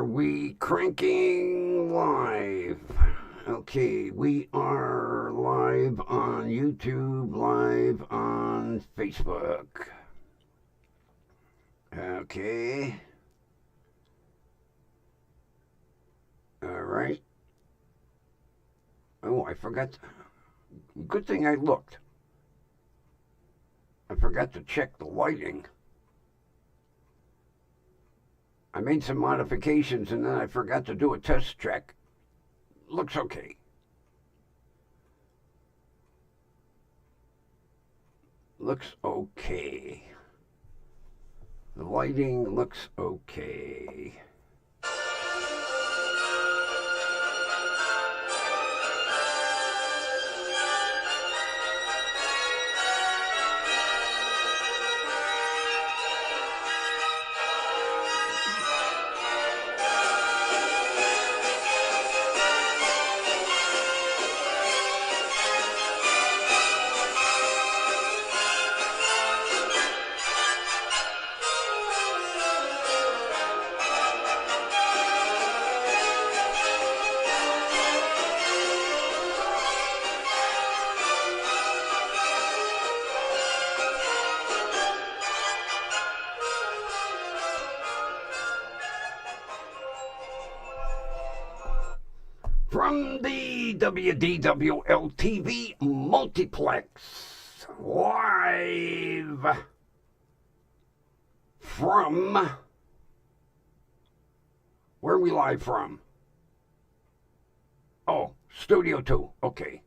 we cranking live? Okay, we are live on YouTube, live on Facebook. Okay. All right. Oh, I forgot. Good thing I looked. I forgot to check the lighting. I made some modifications and then I forgot to do a test check. Looks okay. Looks okay. The lighting looks okay. From the WDWL TV Multiplex, live from, where are we live from? Oh, Studio 2, okay.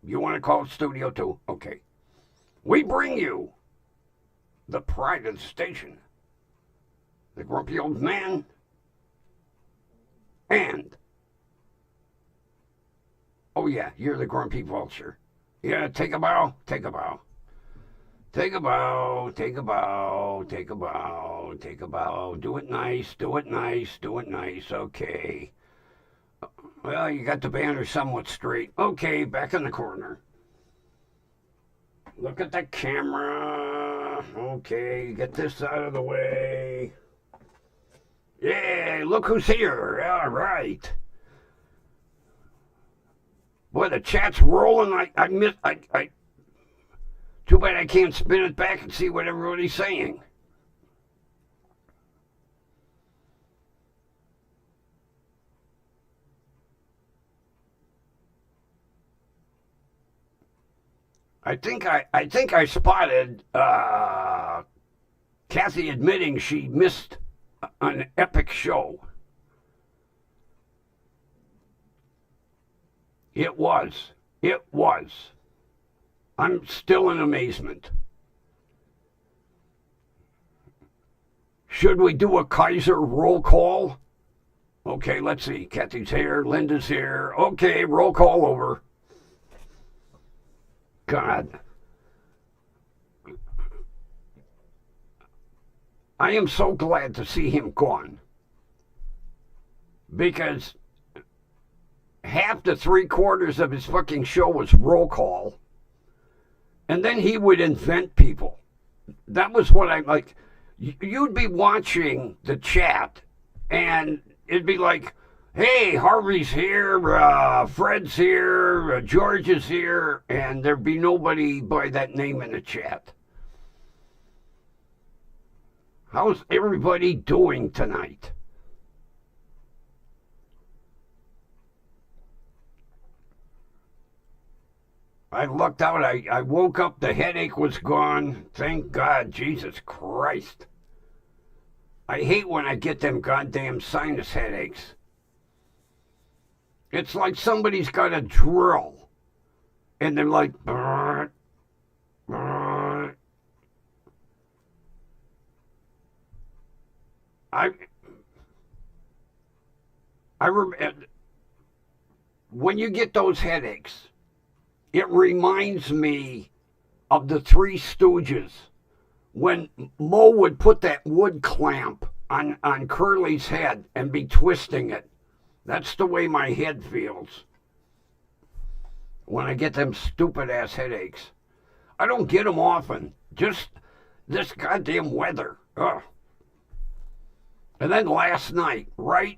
You want to call it Studio 2? Okay. We bring you the pride of the station, the grumpy old man, and oh yeah, you're the grumpy vulture. Yeah, take a bow, take a bow. Take a bow, take a bow, take a bow, take a bow. Do it nice, do it nice, do it nice. Okay. Well, you got the banner somewhat straight. Okay, back in the corner. Look at the camera. Okay, get this out of the way. Yeah, look who's here. All right. Boy, the chat's rolling. I too bad I can't spin it back and see what everybody's saying. I think I spotted Kathy admitting she missed an epic show. It was. It was. I'm still in amazement. Should we do a Kaiser roll call? Okay, let's see. Kathy's here. Linda's here. Okay, roll call over. God. I am so glad to see him gone. Because half to 3/4 of his fucking show was roll call. And then he would invent people. That was what I like. You'd be watching the chat and it'd be like, hey, Harvey's here, Fred's here, George is here, and there'd be nobody by that name in the chat. How's everybody doing tonight? I lucked out. I woke up, the headache was gone. Thank God, Jesus Christ. I hate when I get them goddamn sinus headaches. It's like somebody's got a drill. And they're like, brr, brr. When you get those headaches, it reminds me of the Three Stooges when Moe would put that wood clamp on Curly's head and be twisting it. That's the way my head feels when I get them stupid ass headaches. I don't get them often. Just this goddamn weather. Ugh. And then last night, right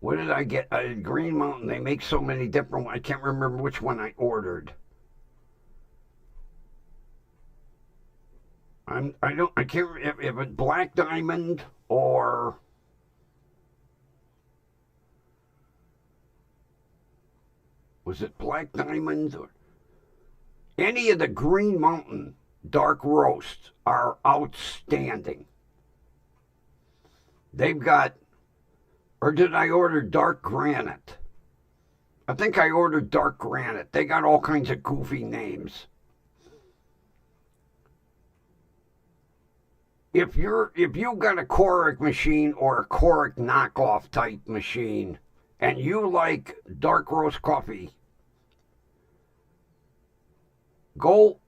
What did I get? Green Mountain. They make so many different ones. I can't remember which one I ordered. I can't if it's Black Diamond or was it Black Diamond or any of the Green Mountain dark roasts are outstanding. They've got, or did I order dark granite? I think I ordered dark granite. They got all kinds of goofy names. If you got a Keurig machine or a Keurig knockoff type machine and you like dark roast coffee, go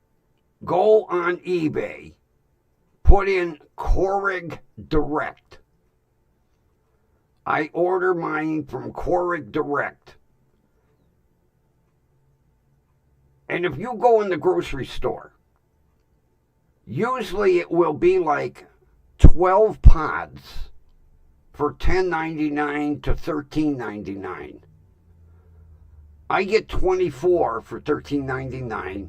on eBay, put in Keurig Direct. I order mine from Keurig Direct. And if you go in the grocery store, usually it will be like 12 pods for $10.99 to $13.99. I get 24 for $13.99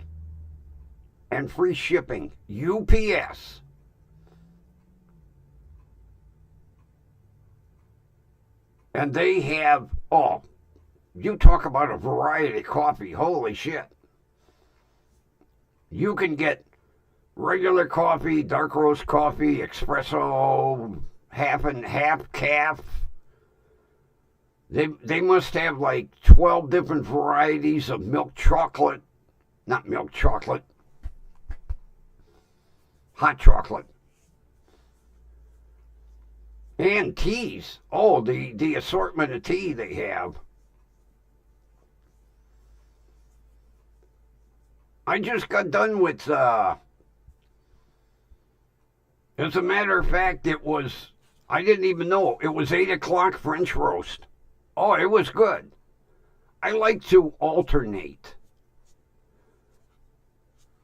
and free shipping. UPS. And they have, oh, you talk about a variety of coffee. Holy shit. You can get regular coffee, dark roast coffee, espresso, half and half calf. They must have like 12 different varieties of milk chocolate. Not milk chocolate. Hot chocolate. And teas. Oh, the assortment of tea they have. I just got done with, as a matter of fact, I didn't even know, it was 8 o'clock French roast. Oh, it was good. I like to alternate.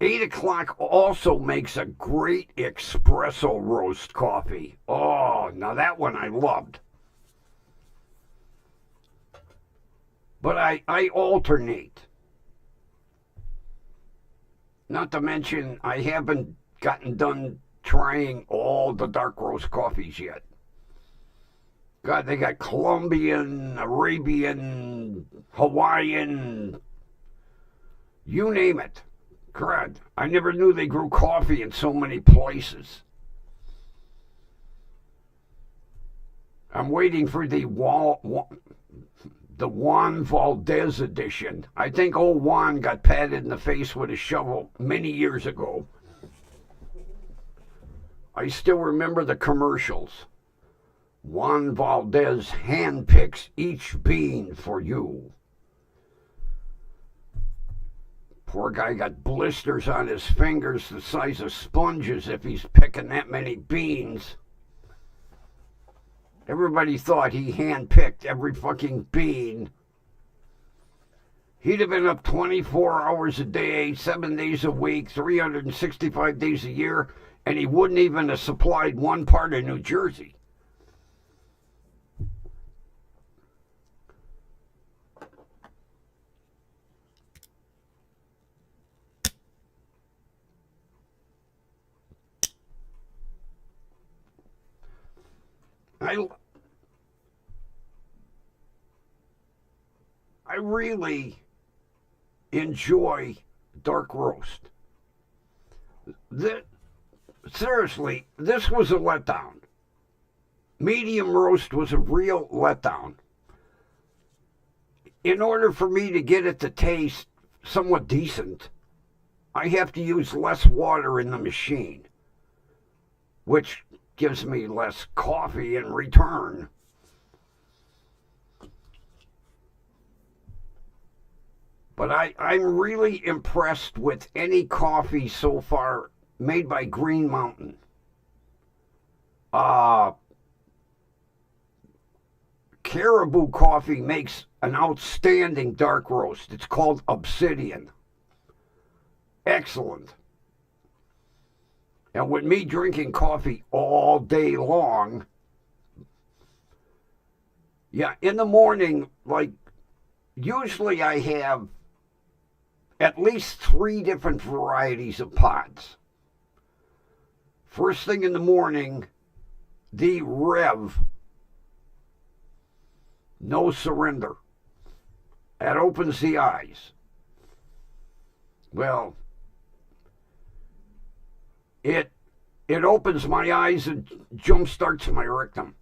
8 o'clock also makes a great espresso roast coffee. Oh, now that one I loved. But I alternate. Not to mention, I haven't gotten done trying all the dark roast coffees yet. God, they got Colombian, Arabian, Hawaiian, you name it. God, I never knew they grew coffee in so many places. I'm waiting for the Juan Valdez edition. I think old Juan got patted in the face with a shovel many years ago. I still remember the commercials. Juan Valdez handpicks each bean for you. Poor guy got blisters on his fingers the size of sponges if he's picking that many beans. Everybody thought he handpicked every fucking bean. He'd have been up 24 hours a day, 7 days a week, 365 days a year, and he wouldn't even have supplied one part of New Jersey. I really enjoy dark roast. Seriously, this was a letdown. Medium roast was a real letdown. In order for me to get it to taste somewhat decent, I have to use less water in the machine, which gives me less coffee in return. But I'm really impressed with any coffee so far made by Green Mountain. Caribou Coffee makes an outstanding dark roast. It's called Obsidian. Excellent. And with me drinking coffee all day long, Yeah, in the morning, like, usually I have at least 3 different varieties of pods. First thing in the morning, the Rev, no surrender. That opens the eyes. Well, it opens my eyes and jumpstarts my rectum.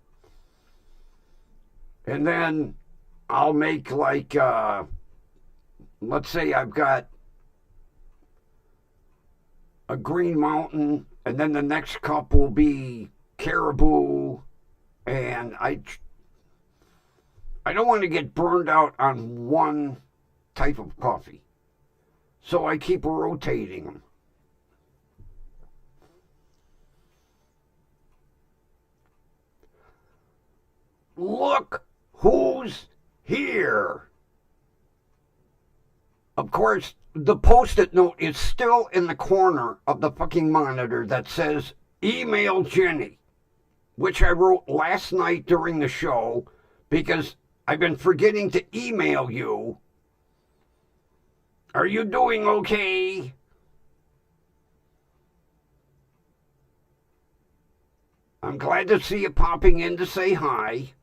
And then I'll make like, let's say I've got a Green Mountain, and then the next cup will be Caribou, and I don't want to get burned out on one type of coffee, so I keep rotating them. Look who's here. Of course, the Post-it note is still in the corner of the fucking monitor that says, email Jenny, which I wrote last night during the show because I've been forgetting to email you. Are you doing okay? I'm glad to see you popping in to say hi.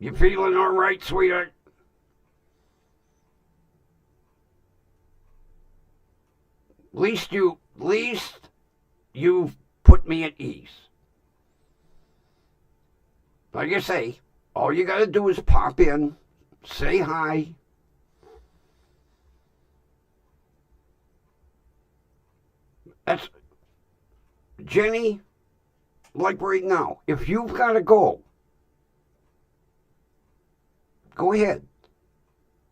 You feeling all right, sweetheart? Least you've put me at ease. Like I say, all you gotta do is pop in, say hi. That's Jenny, like right now, if you've gotta go ahead.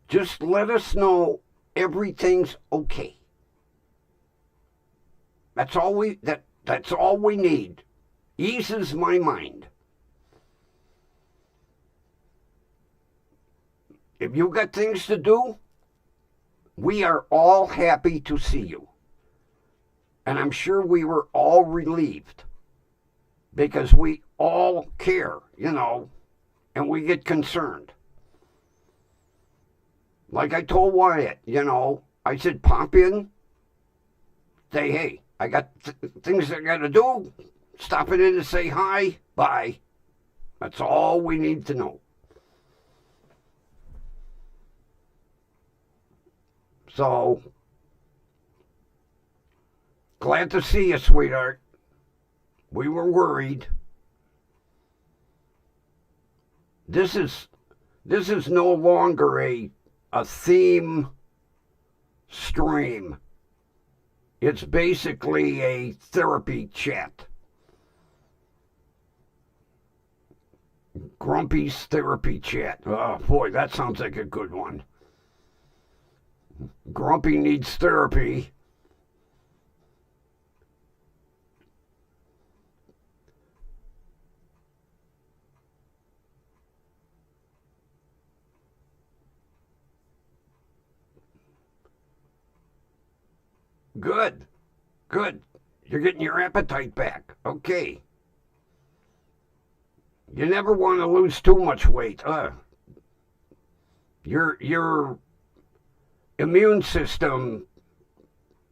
Just let us know everything's okay. That's all we need. Eases my mind. If you've got things to do, we are all happy to see you. And I'm sure we were all relieved because we all care, and we get concerned. Like I told Wyatt, I said, pop in, say, hey, I got things I got to do, stopping in to say hi, bye. That's all we need to know. So, glad to see you, sweetheart. We were worried. This is no longer a theme stream. It's basically a therapy chat. Grumpy's therapy chat. Oh boy, that sounds like a good one. Grumpy needs therapy. Good. You're getting your appetite back. Okay. You never want to lose too much weight. Your immune system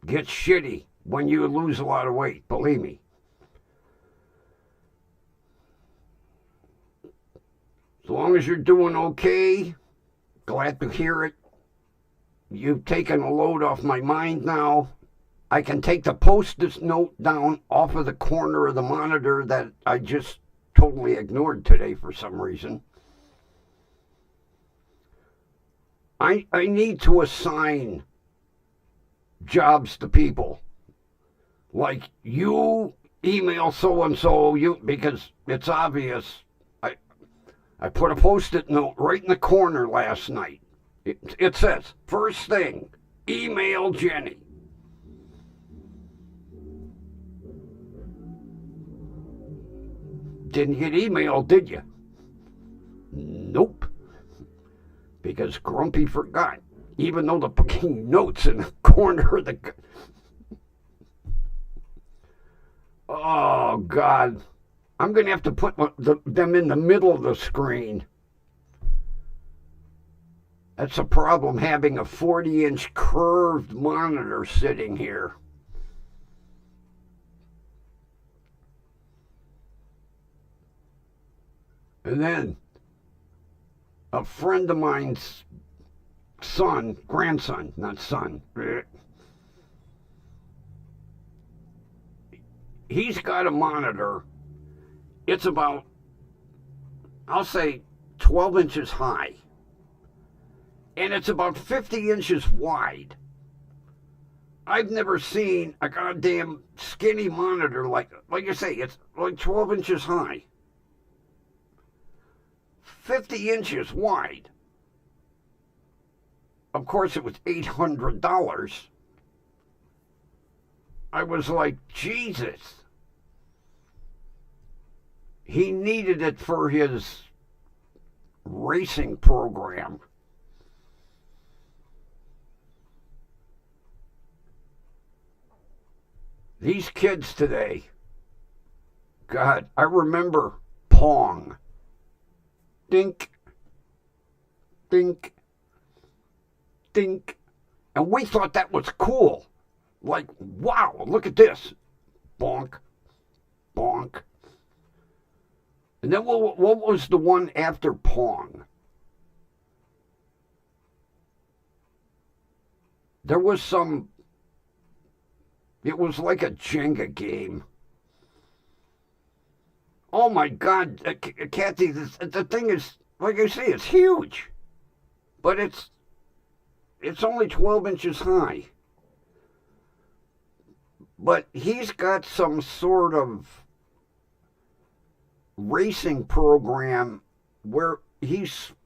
gets shitty when you lose a lot of weight, believe me. As long as you're doing okay, glad to hear it. You've taken a load off my mind now. I can take the Post-it note down off of the corner of the monitor that I just totally ignored today for some reason. I need to assign jobs to people. Like, you email so-and-so, because it's obvious. I put a Post-it note right in the corner last night. It says, first thing, email Jenny. Didn't get emailed, did you? Nope. Because Grumpy forgot, even though the fucking note's in the corner of the... Oh, God. I'm going to have to put them in the middle of the screen. That's a problem having a 40-inch curved monitor sitting here. And then a friend of mine's grandson, not son, he's got a monitor. It's about, I'll say, 12 inches high. And it's about 50 inches wide. I've never seen a goddamn skinny monitor like you say, it's like 12 inches high. 50 inches wide. Of course, it was $800. I was like, Jesus. He needed it for his racing program. These kids today, God, I remember Pong. Dink, dink, dink. And we thought that was cool. Like, wow, look at this. Bonk, bonk. And then what was the one after Pong? There was some, it was like a Jenga game. Oh my God, Kathy, the thing is, like I say, it's huge. But it's only 12 inches high. But he's got some sort of racing program where he splits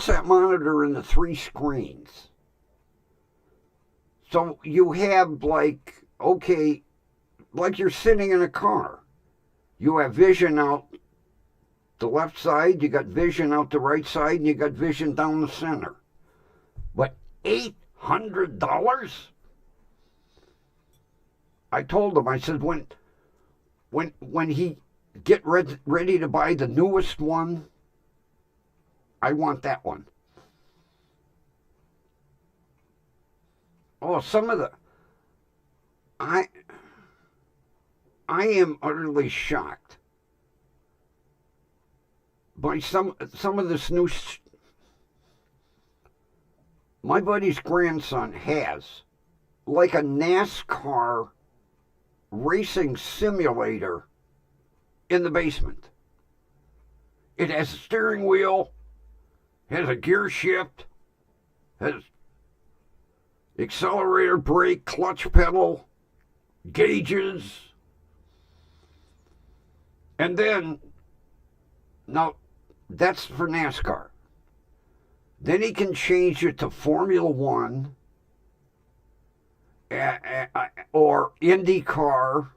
that monitor into 3 screens. So you have like, okay, like you're sitting in a car. You have vision out the left side, you got vision out the right side, and you got vision down the center. But $800? I told him, I said, when he get ready to buy the newest one, I want that one. Oh, some of the, I am utterly shocked by some of this new. My buddy's grandson has like a NASCAR racing simulator in the basement. It has a steering wheel, has a gear shift, has accelerator, brake, clutch pedal, gauges. And then, now that's for NASCAR. Then he can change it to Formula One or IndyCar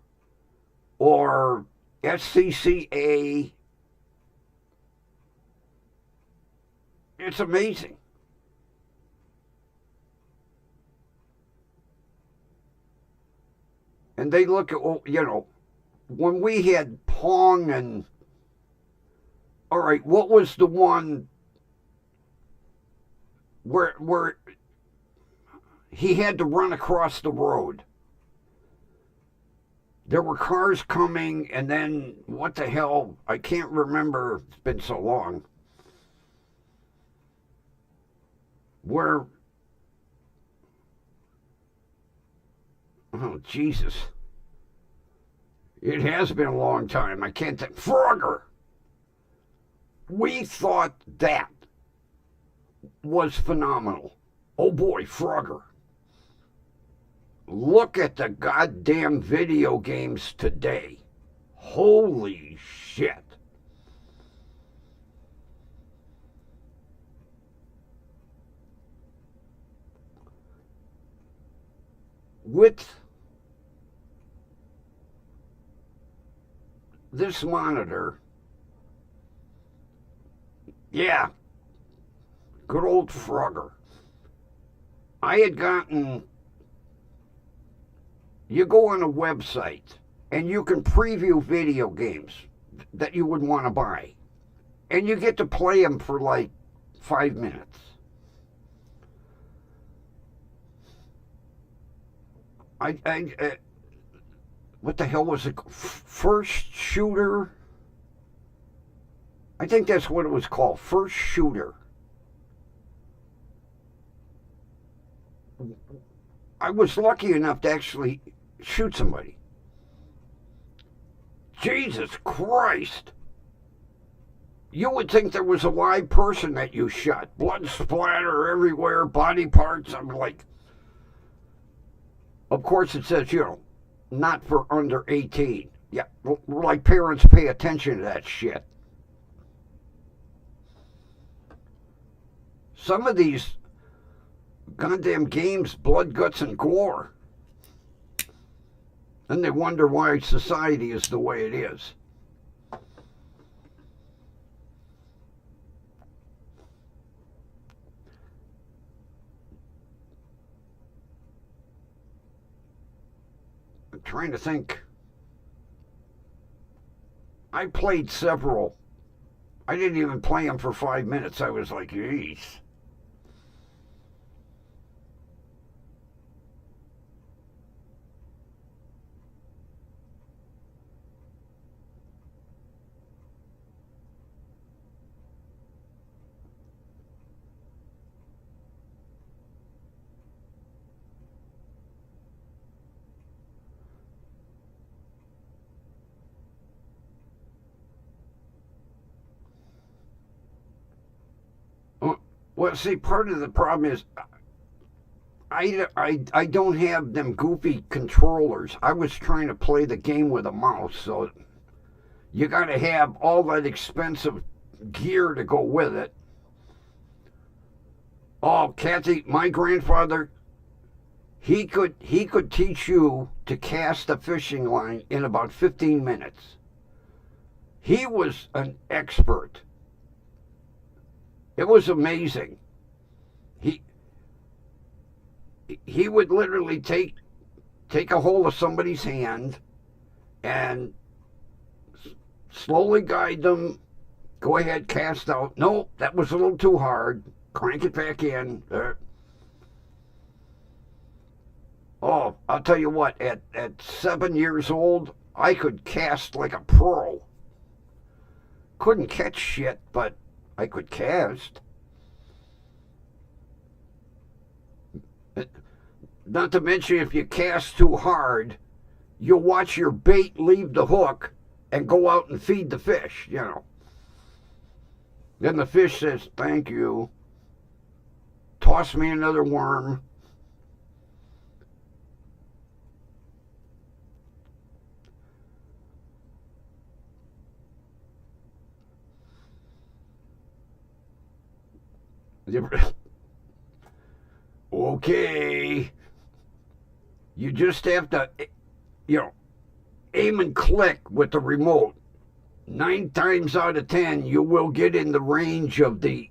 or SCCA. It's amazing. And they look at, when we had Pong and, all right, what was the one where he had to run across the road? There were cars coming, and then, what the hell, I can't remember, it's been so long, where, oh, Jesus. It has been a long time. I can't think. Frogger. We thought that was phenomenal. Oh boy, Frogger. Look at the goddamn video games today. Holy shit. With this monitor, yeah, good old Frogger. I had gotten, you go on a website and you can preview video games that you would want to buy. And you get to play them for like 5 minutes. What the hell was it? First Shooter? I think that's what it was called. First Shooter. I was lucky enough to actually shoot somebody. Jesus Christ. You would think there was a live person that you shot. Blood splatter everywhere, body parts. I'm like, of course it says, not for under 18. Yeah, like parents pay attention to that shit. Some of these goddamn games, blood, guts, and gore. Then they wonder why society is the way it is. I'm trying to think. I played several. I didn't even play them for 5 minutes. I was like, geez. Well, see, part of the problem is I don't have them goofy controllers. I was trying to play the game with a mouse, so you got to have all that expensive gear to go with it. Oh, Kathy, my grandfather, he could teach you to cast a fishing line in about 15 minutes. He was an expert. It was amazing. He would literally take a hold of somebody's hand and slowly guide them. Go ahead, cast out. No, that was a little too hard. Crank it back in. Oh, I'll tell you what, at 7 years old, I could cast like a pro. Couldn't catch shit, but I could cast. Not to mention, if you cast too hard, you'll watch your bait leave the hook and go out and feed the fish, Then the fish says, thank you. Toss me another worm. Okay. You just have to, aim and click with the remote. 9 times out of 10, you will get in the range of the,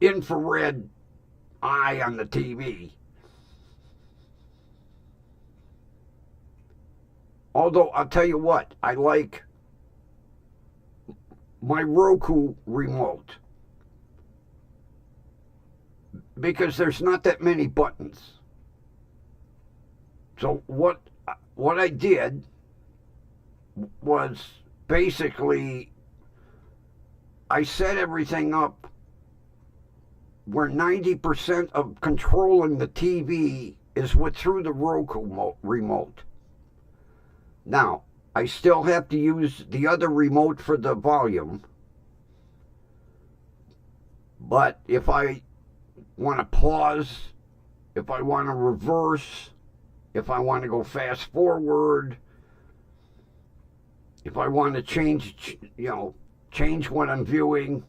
infrared eye on the TV. Although, I'll tell you what, I like my Roku remote. Because there's not that many buttons. So what I did was basically I set everything up where 90% of controlling the TV is through the Roku remote. Now, I still have to use the other remote for the volume. But if I want to pause, if I want to reverse, if I want to go fast forward, if I want to change what I'm viewing,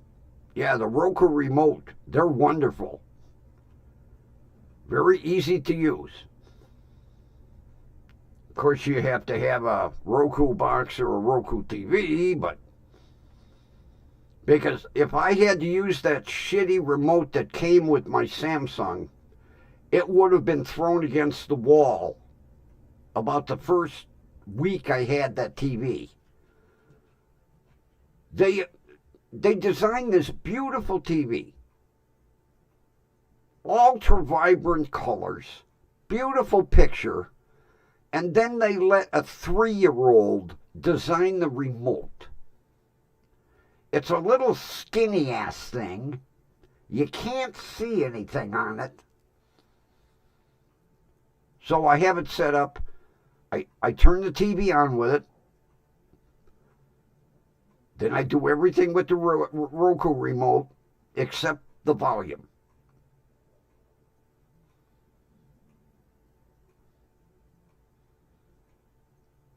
yeah, the Roku remote, they're wonderful. Very easy to use. Of course, you have to have a Roku box or a Roku TV, but because if I had to use that shitty remote that came with my Samsung, it would have been thrown against the wall about the first week I had that TV. They designed this beautiful TV, ultra vibrant colors, beautiful picture, and then they let a 3-year-old design the remote. It's a little skinny ass thing. You can't see anything on it. So I have it set up. I turn the TV on with it. Then I do everything with the Roku remote except the volume.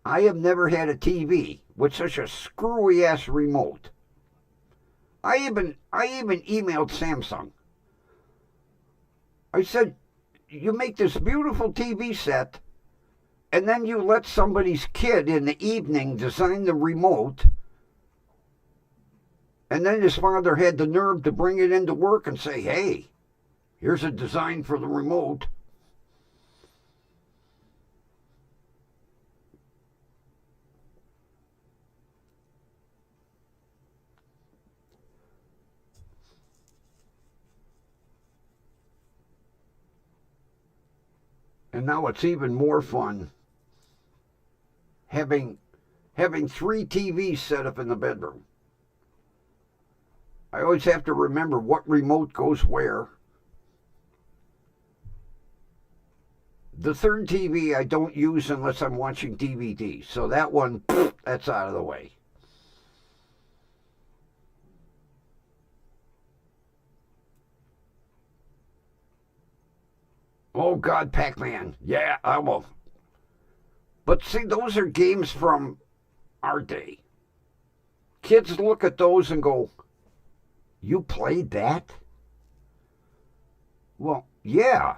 I have never had a TV with such a screwy ass remote. I even emailed Samsung. I said, you make this beautiful TV set, and then you let somebody's kid in the evening design the remote, and then his father had the nerve to bring it into work and say, hey, here's a design for the remote. And now it's even more fun having 3 TVs set up in the bedroom. I always have to remember what remote goes where. The third TV I don't use unless I'm watching DVD. So that one, that's out of the way. Oh, God, Pac-Man. Yeah, I will. But see, those are games from our day. Kids look at those and go, you played that? Well, yeah.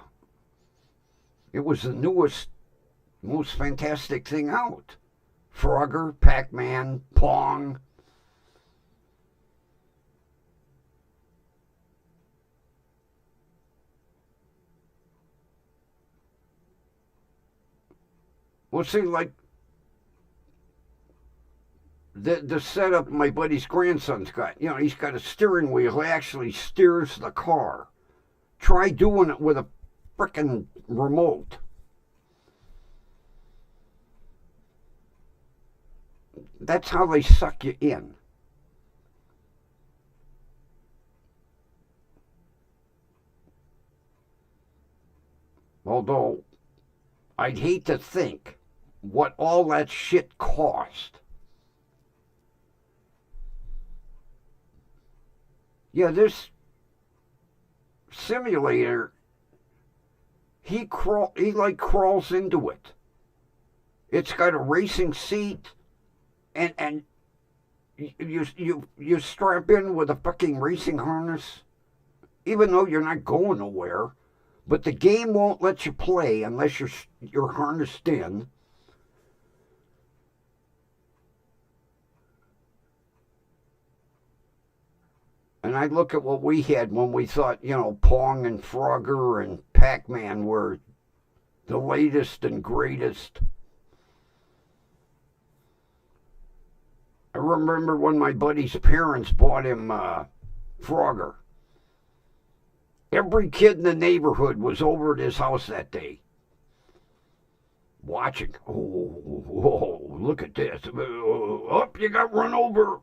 It was the newest, most fantastic thing out. Frogger, Pac-Man, Pong. Well, see, like the setup my buddy's grandson's got. You know, he's got a steering wheel. He actually steers the car. Try doing it with a frickin' remote. That's how they suck you in. Although, I'd hate to think what all that shit cost. Yeah, this simulator, he like crawls into it. It's got a racing seat, and you strap in with a fucking racing harness, even though you're not going nowhere. But the game won't let you play unless you're harnessed in. And I look at what we had when we thought, you know, Pong and Frogger and Pac-Man were the latest and greatest. I remember when my buddy's parents bought him Frogger. Every kid in the neighborhood was over at his house that day. Watching. Oh, look at this. Oh, you got run over.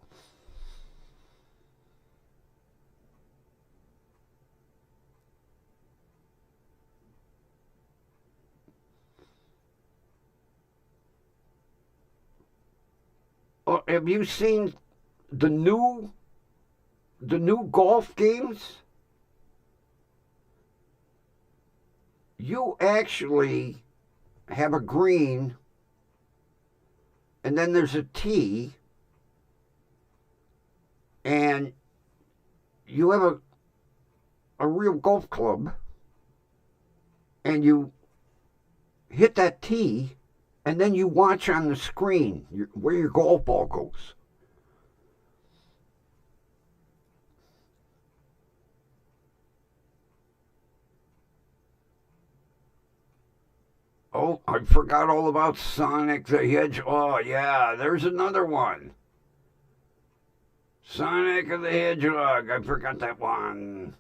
Have you seen the new golf games? You actually have a green, and then there's a tee, and you have a real golf club, and you hit that tee, and then you watch on the screen where your golf ball goes. Oh, I forgot all about Sonic the Hedgehog. Oh, yeah, there's another one. Sonic the Hedgehog. I forgot that one.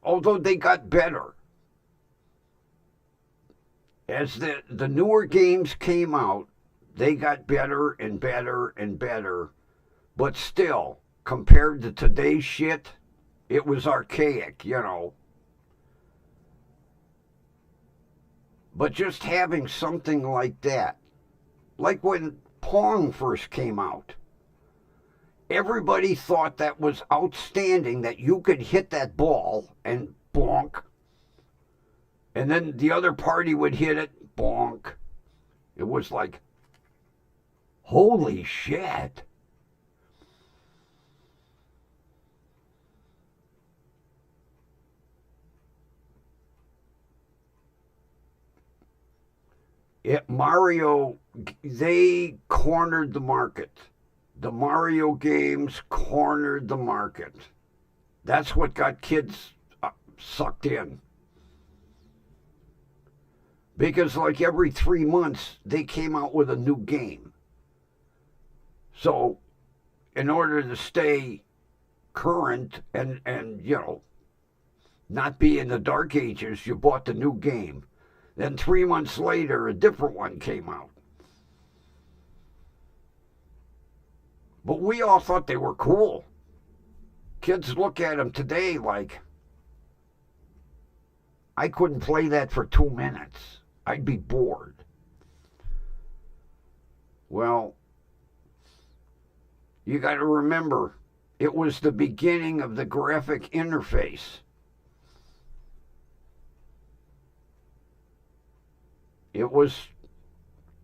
Although they got better. As the newer games came out, they got better and better and better. But still, compared to today's shit, it was archaic, you know. But just having something like that, like when Pong first came out, everybody thought that was outstanding, that you could hit that ball and bonk, and then the other party would hit it, bonk. It was like, holy shit. Mario, they cornered the market. The Mario games cornered the market. That's what got kids sucked in. Because like every 3 months, they came out with a new game. So in order to stay current and you know, not be in the dark ages, you bought the new game. Then 3 months later, a different one came out. But we all thought they were cool. Kids look at them today like, I couldn't play that for 2 minutes. I'd be bored. Well, you got to remember, it was the beginning of the graphic interface. It was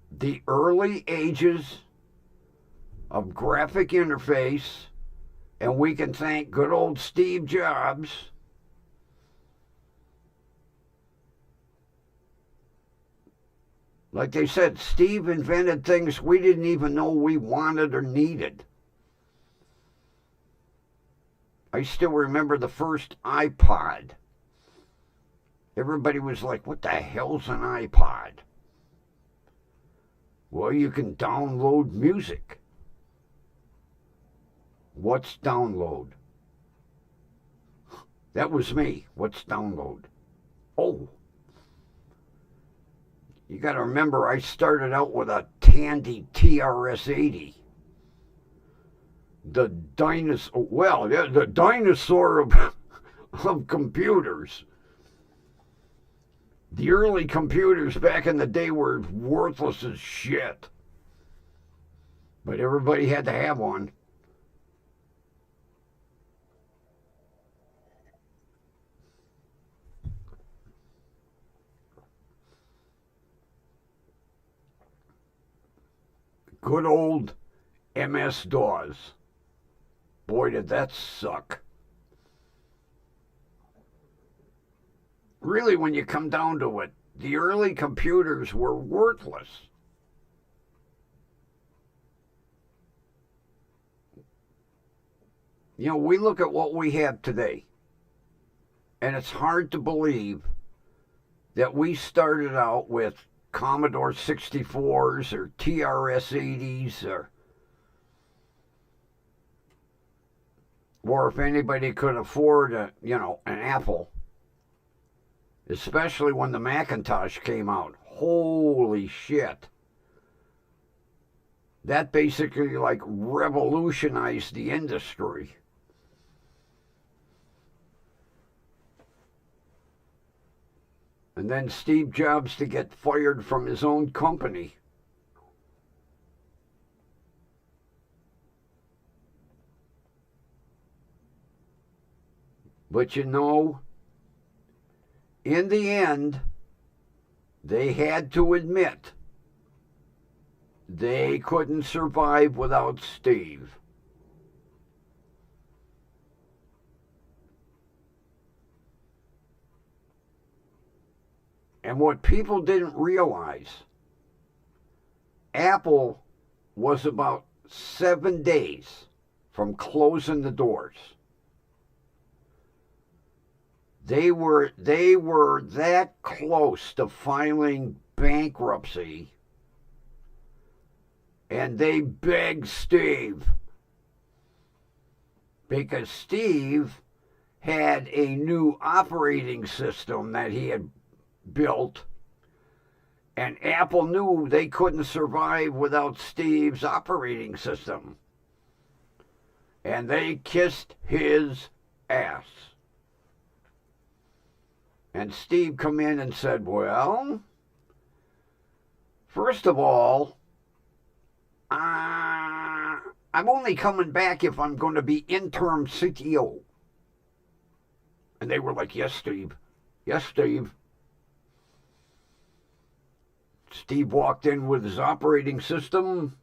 the early ages of graphic interface, and we can thank good old Steve Jobs. Like they said, Steve invented things we didn't even know we wanted or needed. I still remember the first iPod. Everybody was like, what the hell's an iPod? Well, you can download music. What's download? That was me. What's download? Oh. You got to remember, I started out with a Tandy TRS-80. The dinosaur, well, yeah, the dinosaur of computers. The early computers back in the day were worthless as shit. But everybody had to have one. Good old MS-DOS. Boy, did that suck. Really, when you come down to it, the early computers were worthless. You know, we look at what we have today, and it's hard to believe that we started out with Commodore 64s or TRS-80s or if anybody could afford an Apple. Especially when the Macintosh came out. Holy shit. That basically like revolutionized the industry. And then Steve Jobs to get fired from his own company. But you know, in the end, they had to admit they couldn't survive without Steve. And what people didn't realize, Apple was about 7 days from closing the doors. They were that close to filing bankruptcy, and they begged Steve, because Steve had a new operating system that he had built, and Apple knew they couldn't survive without Steve's operating system. And they kissed his ass. And Steve come in and said, well, first of all, I'm only coming back if I'm going to be interim CTO. And they were like, yes, Steve. Yes, Steve. Steve walked in with his operating system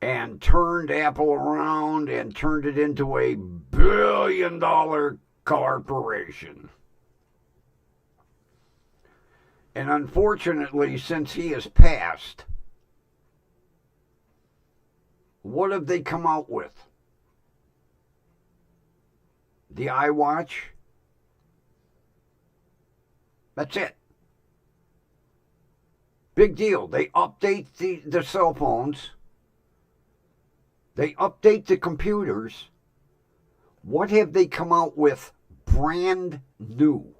and turned Apple around and turned it into a billion-dollar corporation. And unfortunately, since he has passed, what have they come out with? The iWatch? That's it. Big deal. They update the cell phones. They update the computers. What have they come out with brand new?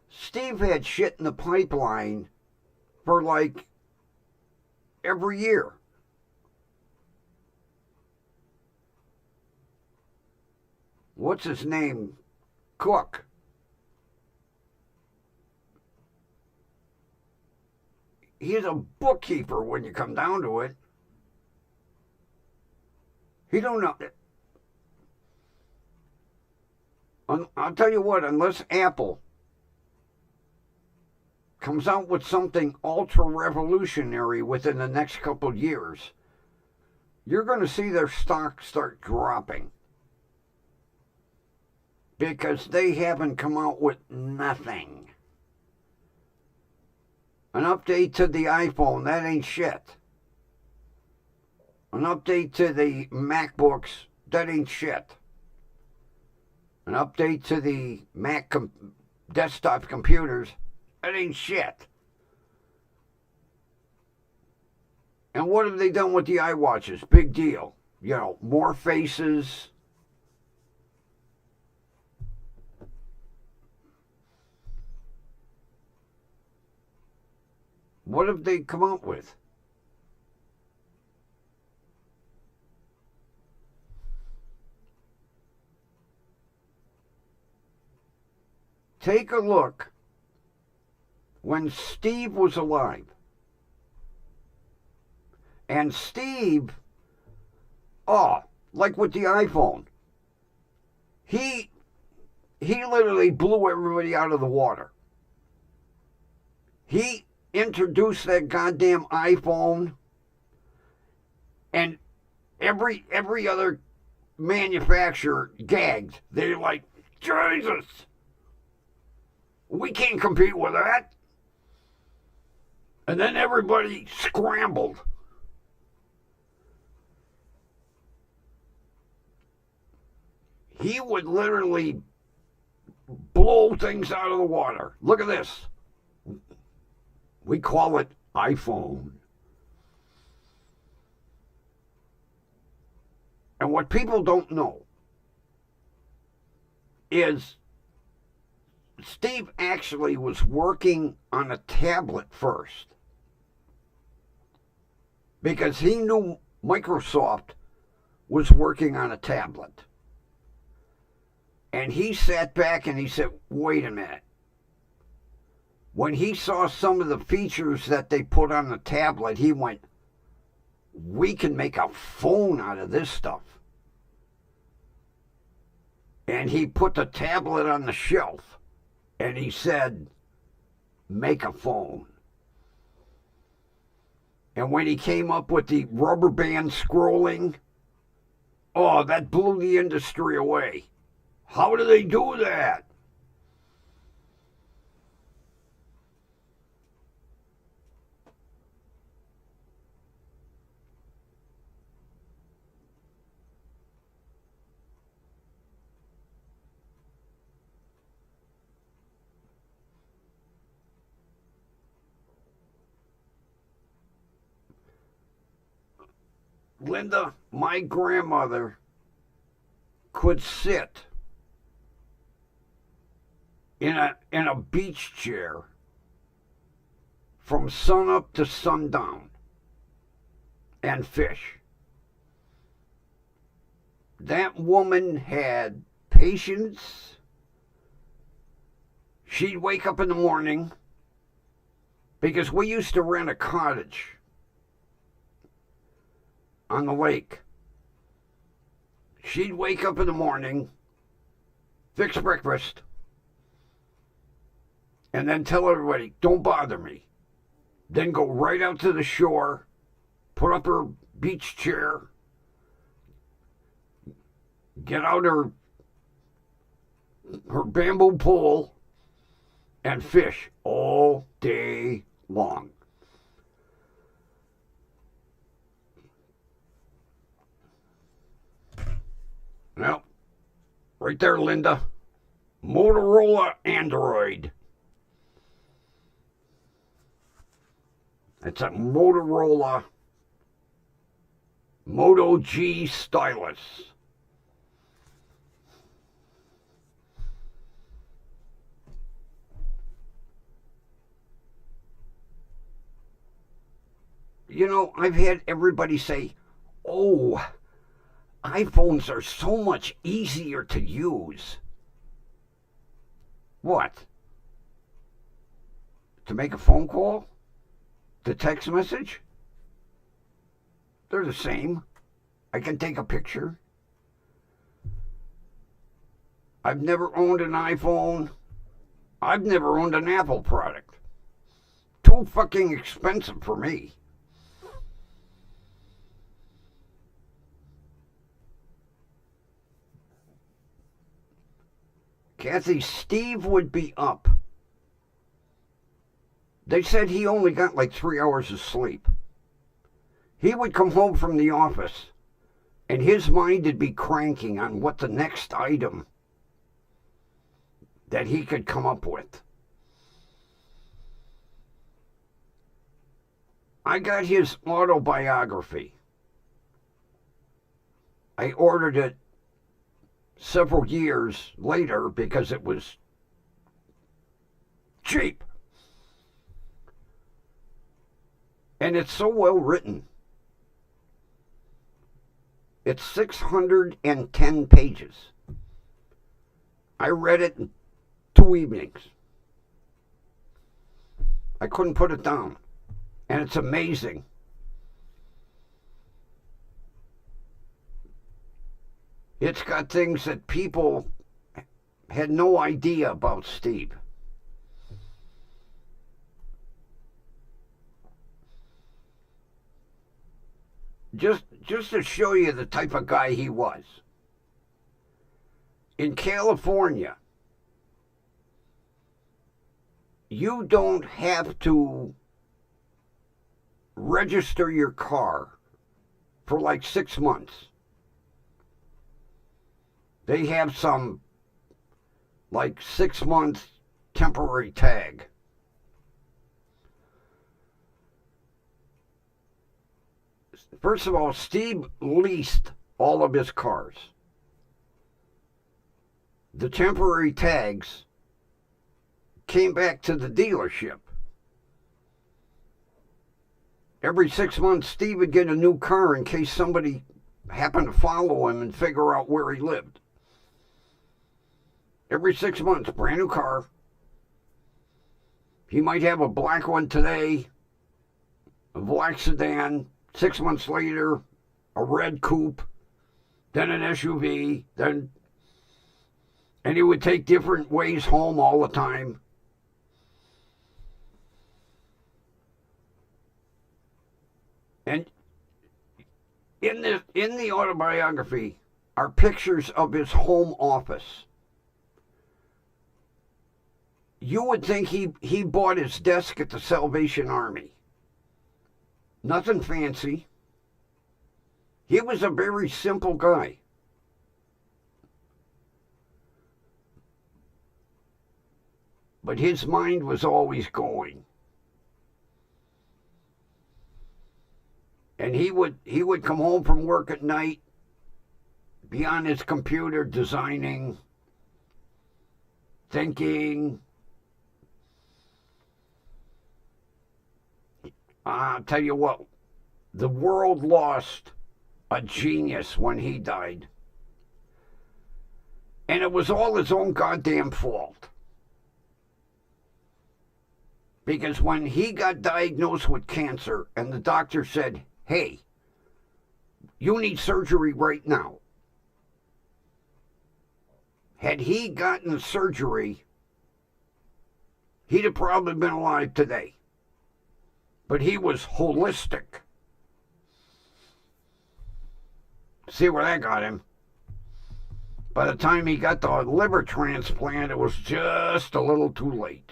Steve had shit in the pipeline for like every year. What's his name? Cook. He's a bookkeeper when you come down to it. He don't know. I'll tell you what, unless Apple comes out with something ultra revolutionary within the next couple of years, you're going to see their stock start dropping. Because they haven't come out with nothing. An update to the iPhone, that ain't shit. An update to the MacBooks, that ain't shit. An update to the desktop computers, that ain't shit. And what have they done with the iWatches? Big deal. You know, more faces. What have they come up with? Take a look when Steve was alive. And Steve, like with the iPhone, he literally blew everybody out of the water. He introduced that goddamn iPhone, and every other manufacturer gagged. They're like, Jesus, we can't compete with that. And then everybody scrambled. He would literally blow things out of the water. Look at this. We call it iPhone. And what people don't know is Steve actually was working on a tablet first, because he knew Microsoft was working on a tablet. And he sat back and he said, wait a minute. When he saw some of the features that they put on the tablet, he went, we can make a phone out of this stuff. And he put the tablet on the shelf and he said, make a phone. And when he came up with the rubber band scrolling, that blew the industry away. How do they do that? Linda, my grandmother could sit in a beach chair from sunup to sundown and fish. That woman had patience. She'd wake up in the morning, because we used to rent a cottage on the lake. She'd wake up in the morning, fix breakfast, and then tell everybody, don't bother me. Then go right out to the shore, put up her beach chair, get out her bamboo pole, and fish all day long. Well, right there, Linda. Motorola Android. It's a Motorola Moto G stylus. You know, I've had everybody say, oh, iPhones are so much easier to use. What? To make a phone call? To text message? They're the same. I can take a picture. I've never owned an iPhone. I've never owned an Apple product. Too fucking expensive for me. Kathy, Steve would be up. They said he only got like 3 hours of sleep. He would come home from the office, and his mind would be cranking on what the next item that he could come up with. I got his autobiography. I ordered it several years later because it was cheap. And it's so well written. It's 610 pages. I read it in 2 evenings. I couldn't put it down. And it's amazing. It's got things that people had no idea about Steve. Just to show you the type of guy he was. In California, you don't have to register your car for like 6 months. They have some like 6-month temporary tag. First of all, Steve leased all of his cars. The temporary tags came back to the dealership. Every 6 months, Steve would get a new car in case somebody happened to follow him and figure out where he lived. Every 6 months, brand new car. He might have a black one today, a black sedan. 6 months later, a red coupe, then an SUV, and he would take different ways home all the time. And in the autobiography are pictures of his home office. You would think he bought his desk at the Salvation Army. Nothing fancy. He was a very simple guy. But his mind was always going. And he would come home from work at night, be on his computer designing, thinking. I'll tell you what, the world lost a genius when he died. And it was all his own goddamn fault. Because when he got diagnosed with cancer and the doctor said, hey, you need surgery right now. Had he gotten the surgery, he'd have probably been alive today. But he was holistic. See where that got him? By the time he got the liver transplant, it was just a little too late.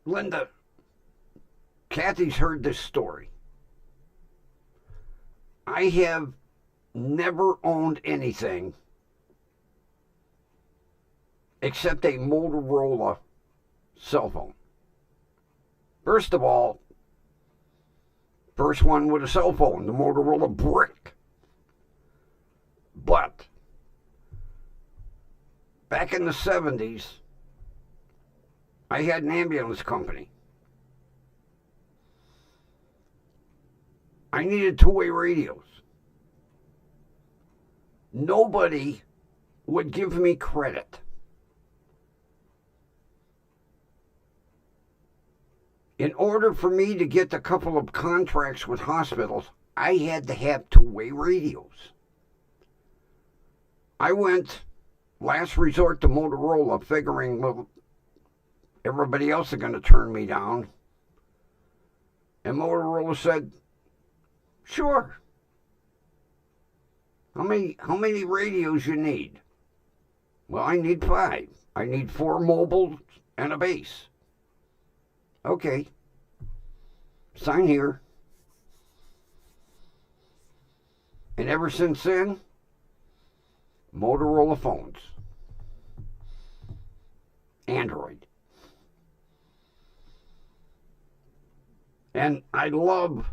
Linda, Kathy's heard this story. I have never owned anything except a Motorola cell phone. First of all, first one with a cell phone, the Motorola Brick. But back in the 70s, I had an ambulance company. I needed two-way radios. Nobody would give me credit. In order for me to get a couple of contracts with hospitals, I had to have two-way radios. I went last resort to Motorola, figuring, well, everybody else is going to turn me down. And Motorola said, sure. How many radios you need? Well, I need 5. I need 4 mobiles and a base. Okay. Sign here. And ever since then, Motorola phones. Android. And I love,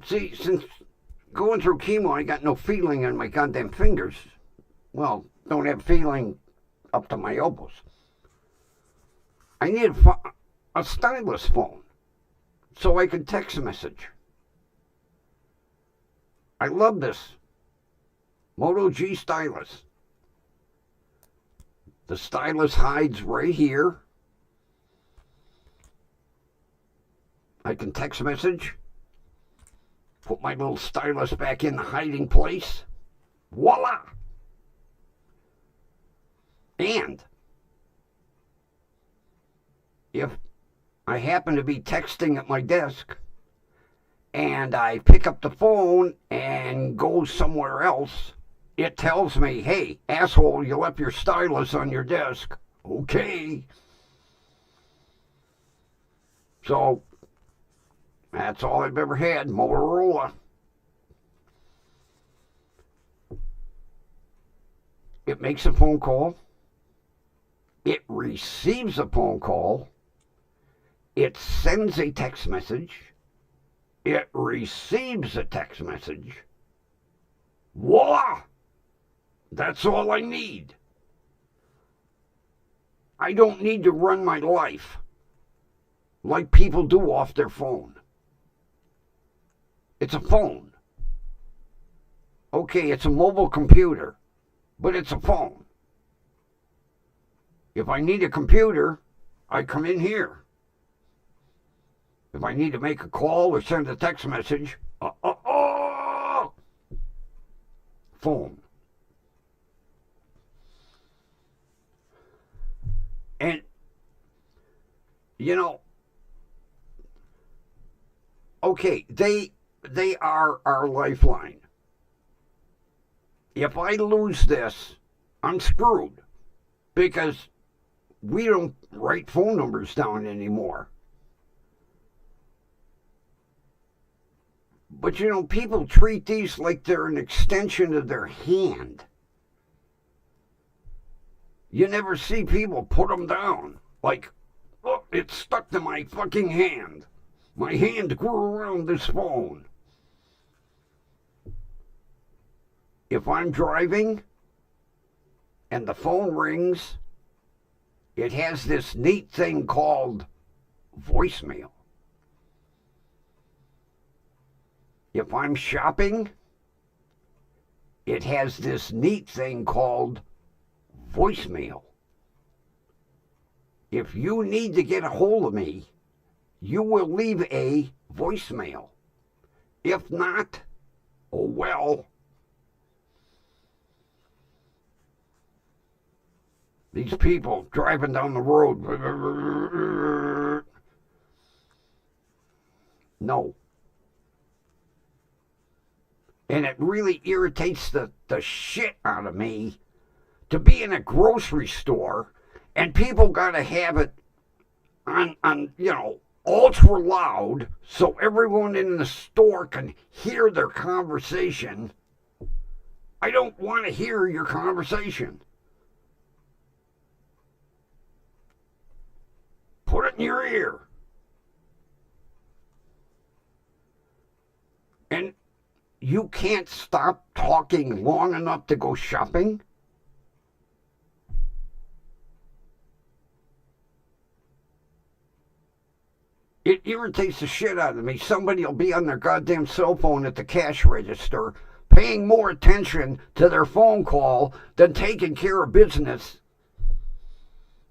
see, since going through chemo, I got no feeling in my goddamn fingers. Well, don't have feeling up to my elbows. I needed a stylus phone so I could text message. I love this Moto G stylus. The stylus hides right here. I can text message. Put my little stylus back in the hiding place. Voila! And if I happen to be texting at my desk and I pick up the phone and go somewhere else, it tells me, hey, asshole, you left your stylus on your desk. Okay. So that's all I've ever had, Motorola. It makes a phone call. It receives a phone call. It sends a text message. It receives a text message. Voila! That's all I need. I don't need to run my life like people do off their phone. It's a phone. Okay, it's a mobile computer, but it's a phone. If I need a computer, I come in here. If I need to make a call or send a text message, phone. And, you know, okay, they are our lifeline. If I lose this, I'm screwed. Because we don't write phone numbers down anymore. But you know, people treat these like they're an extension of their hand. You never see people put them down. Like, oh, it's stuck to my fucking hand. My hand grew around this phone. If I'm driving and the phone rings, it has this neat thing called voicemail. If I'm shopping, it has this neat thing called voicemail. If you need to get a hold of me, you will leave a voicemail. If not, oh well. These people driving down the road. No. And it really irritates the shit out of me to be in a grocery store and people got to have it on, you know, ultra loud so everyone in the store can hear their conversation. I don't want to hear your conversation. Put it in your ear. And you can't stop talking long enough to go shopping? It irritates the shit out of me. Somebody will be on their goddamn cell phone at the cash register paying more attention to their phone call than taking care of business.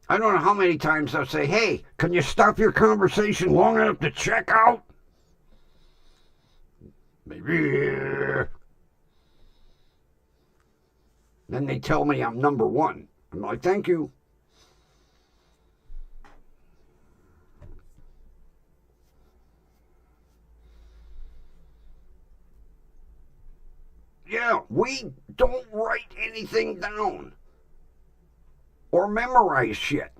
I don't know how many times I'll say, hey, can you stop your conversation long enough to check out? Maybe. Then they tell me I'm number one. I'm like, thank you. Yeah, we don't write anything down or memorize shit.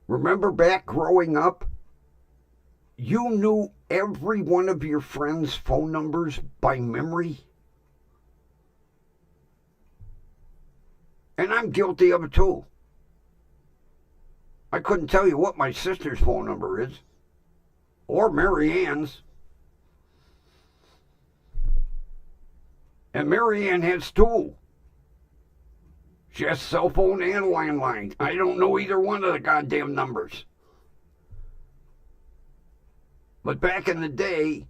Remember back growing up, you knew every one of your friends' phone numbers by memory? And I'm guilty of it too. I couldn't tell you what my sister's phone number is, or Mary Ann's. And Mary Ann has two. She has cell phone and landline. I don't know either one of the goddamn numbers. But back in the day,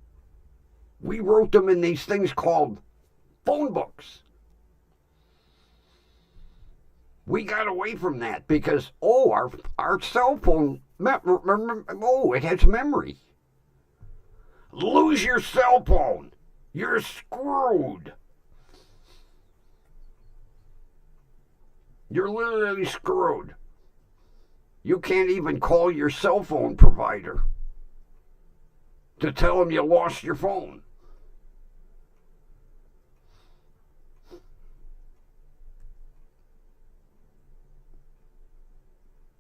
we wrote them in these things called phone books. We got away from that because, our cell phone, it has memory. Lose your cell phone. You're screwed. You're literally screwed. You can't even call your cell phone provider to tell them you lost your phone.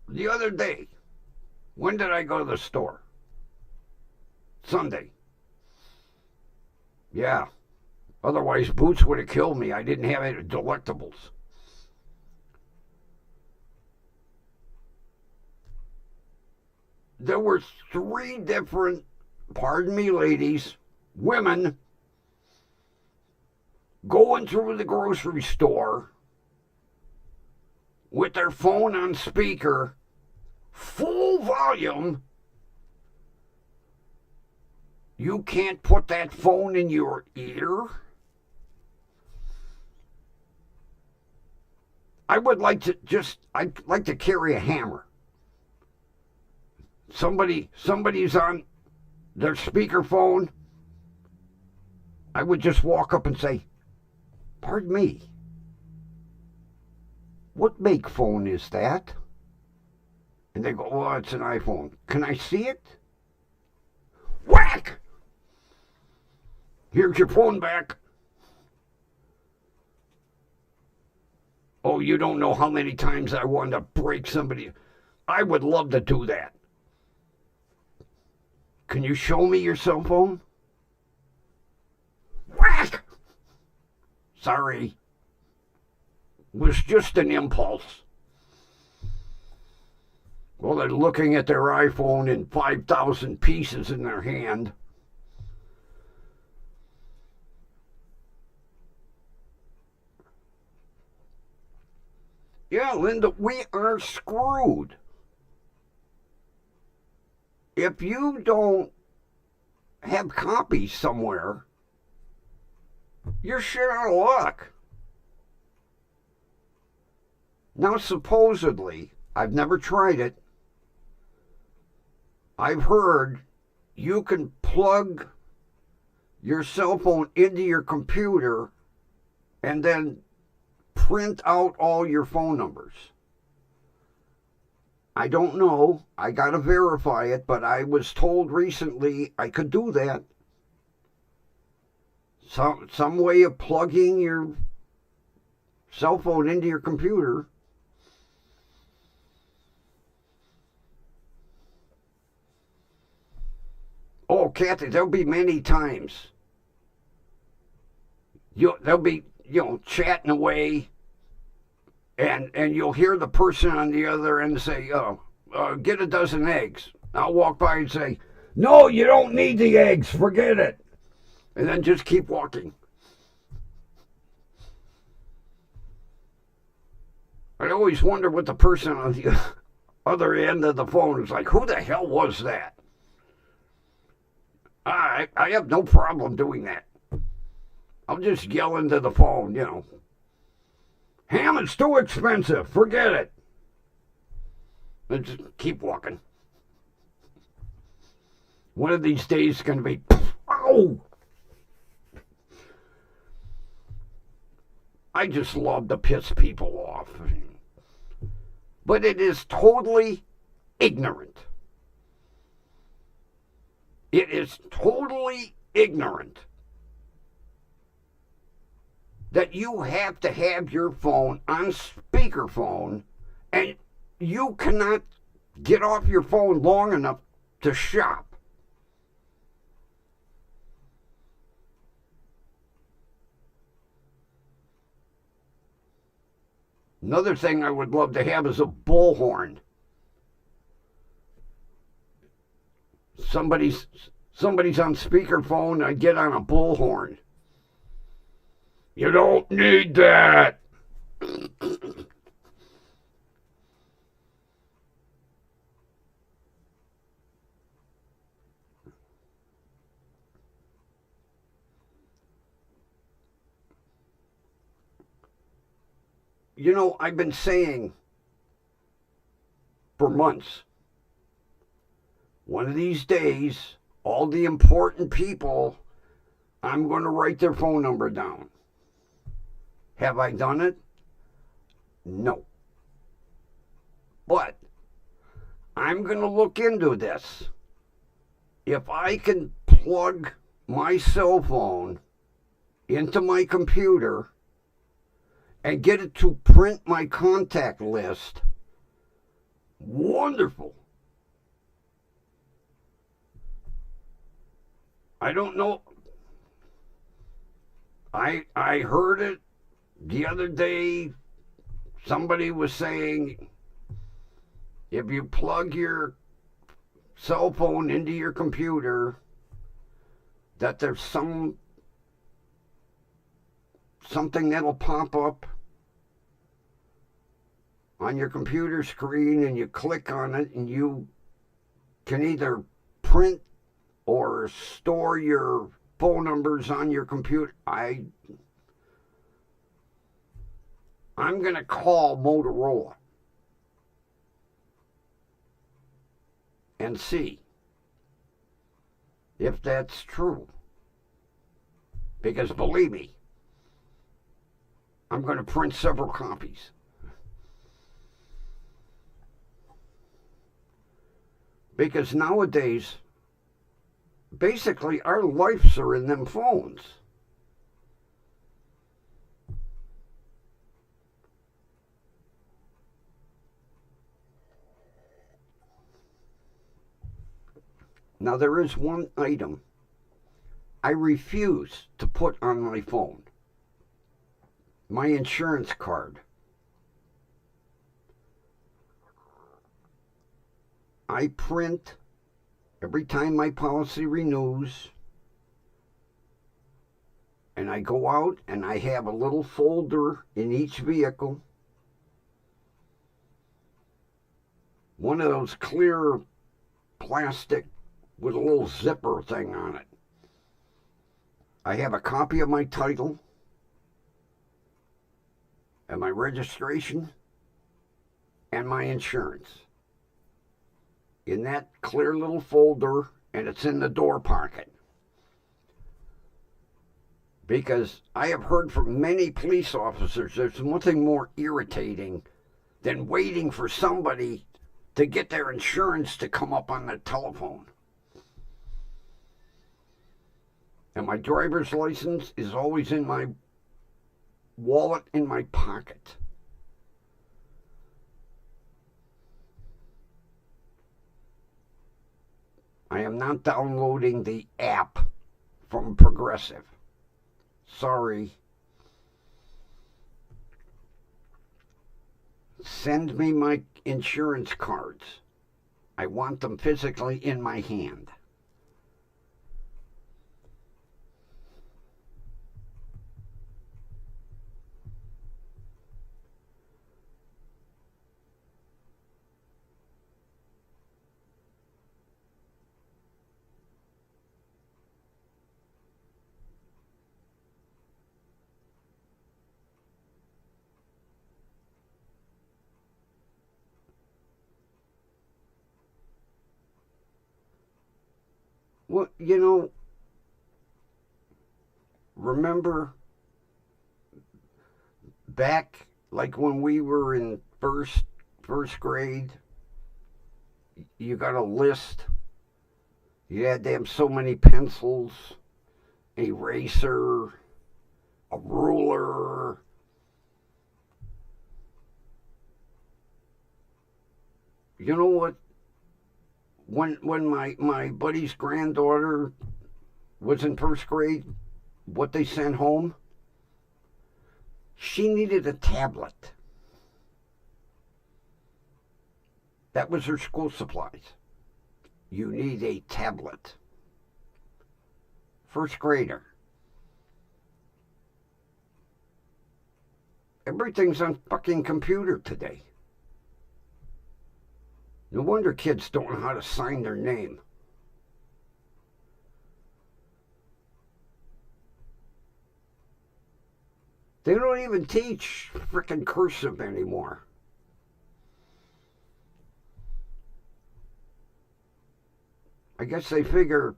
The other day, when did I go to the store? Sunday. Yeah. Otherwise, Boots would have killed me. I didn't have any delectables. There were 3 different, pardon me, ladies, women going through the grocery store with their phone on speaker, full volume. You can't put that phone in your ear? I'd like to carry a hammer. Somebody's on their speakerphone. I would just walk up and say, pardon me, what make phone is that? And they go, oh, it's an iPhone. Can I see it? Whack! Here's your phone back. Oh, you don't know how many times I wanted to break somebody. I would love to do that. Can you show me your cell phone? Whack! Sorry. It was just an impulse. Well, they're looking at their iPhone in 5,000 pieces in their hand. Yeah, Linda, we are screwed. If you don't have copies somewhere, you're shit out of luck. Now, supposedly, I've never tried it. I've heard you can plug your cell phone into your computer and then print out all your phone numbers. I don't know. I got to verify it, but I was told recently I could do that. Some way of plugging your cell phone into your computer. Oh, Kathy, there'll be many times. They'll be, chatting away, and you'll hear the person on the other end say, get a dozen eggs. I'll walk by and say, no, you don't need the eggs, forget it. And then just keep walking. I always wonder what the person on the other end of the phone is like, who the hell was that? I have no problem doing that. I'll just yell into the phone, Ham is too expensive. Forget it. And just keep walking. One of these days is going to be, oh! I just love to piss people off. But it is totally ignorant. It is totally ignorant that you have to have your phone on speakerphone and you cannot get off your phone long enough to shop. Another thing I would love to have is a bullhorn. Somebody's on speakerphone, I get on a bullhorn. You don't need that. I've been saying for months, one of these days, all the important people, I'm going to write their phone number down. Have I done it? No. But I'm going to look into this. If I can plug my cell phone into my computer and get it to print my contact list, wonderful. I don't know. I heard it the other day. Somebody was saying if you plug your cell phone into your computer, that there's something that'll pop up on your computer screen, and you click on it and you can either print or store your phone numbers on your computer. I'm going to call Motorola and see if that's true. Because believe me, I'm going to print several copies. Because nowadays, basically, our lives are in them phones. Now, there is one item I refuse to put on my phone. My insurance card. I print every time my policy renews, and I go out and I have a little folder in each vehicle. One of those clear plastic with a little zipper thing on it. I have a copy of my title and my registration and my insurance in that clear little folder, and it's in the door pocket. Because I have heard from many police officers there's nothing more irritating than waiting for somebody to get their insurance to come up on the telephone. And my driver's license is always in my wallet in my pocket. I am not downloading the app from Progressive. Sorry. Send me my insurance cards. I want them physically in my hand. Well, remember back like when we were in first grade, you got a list. You had to have so many pencils, eraser, a ruler. You know what? When my buddy's granddaughter was in first grade, what they sent home, she needed a tablet. That was her school supplies. You need a tablet. First grader. Everything's on fucking computer today. No wonder kids don't know how to sign their name. They don't even teach frickin' cursive anymore. I guess they figure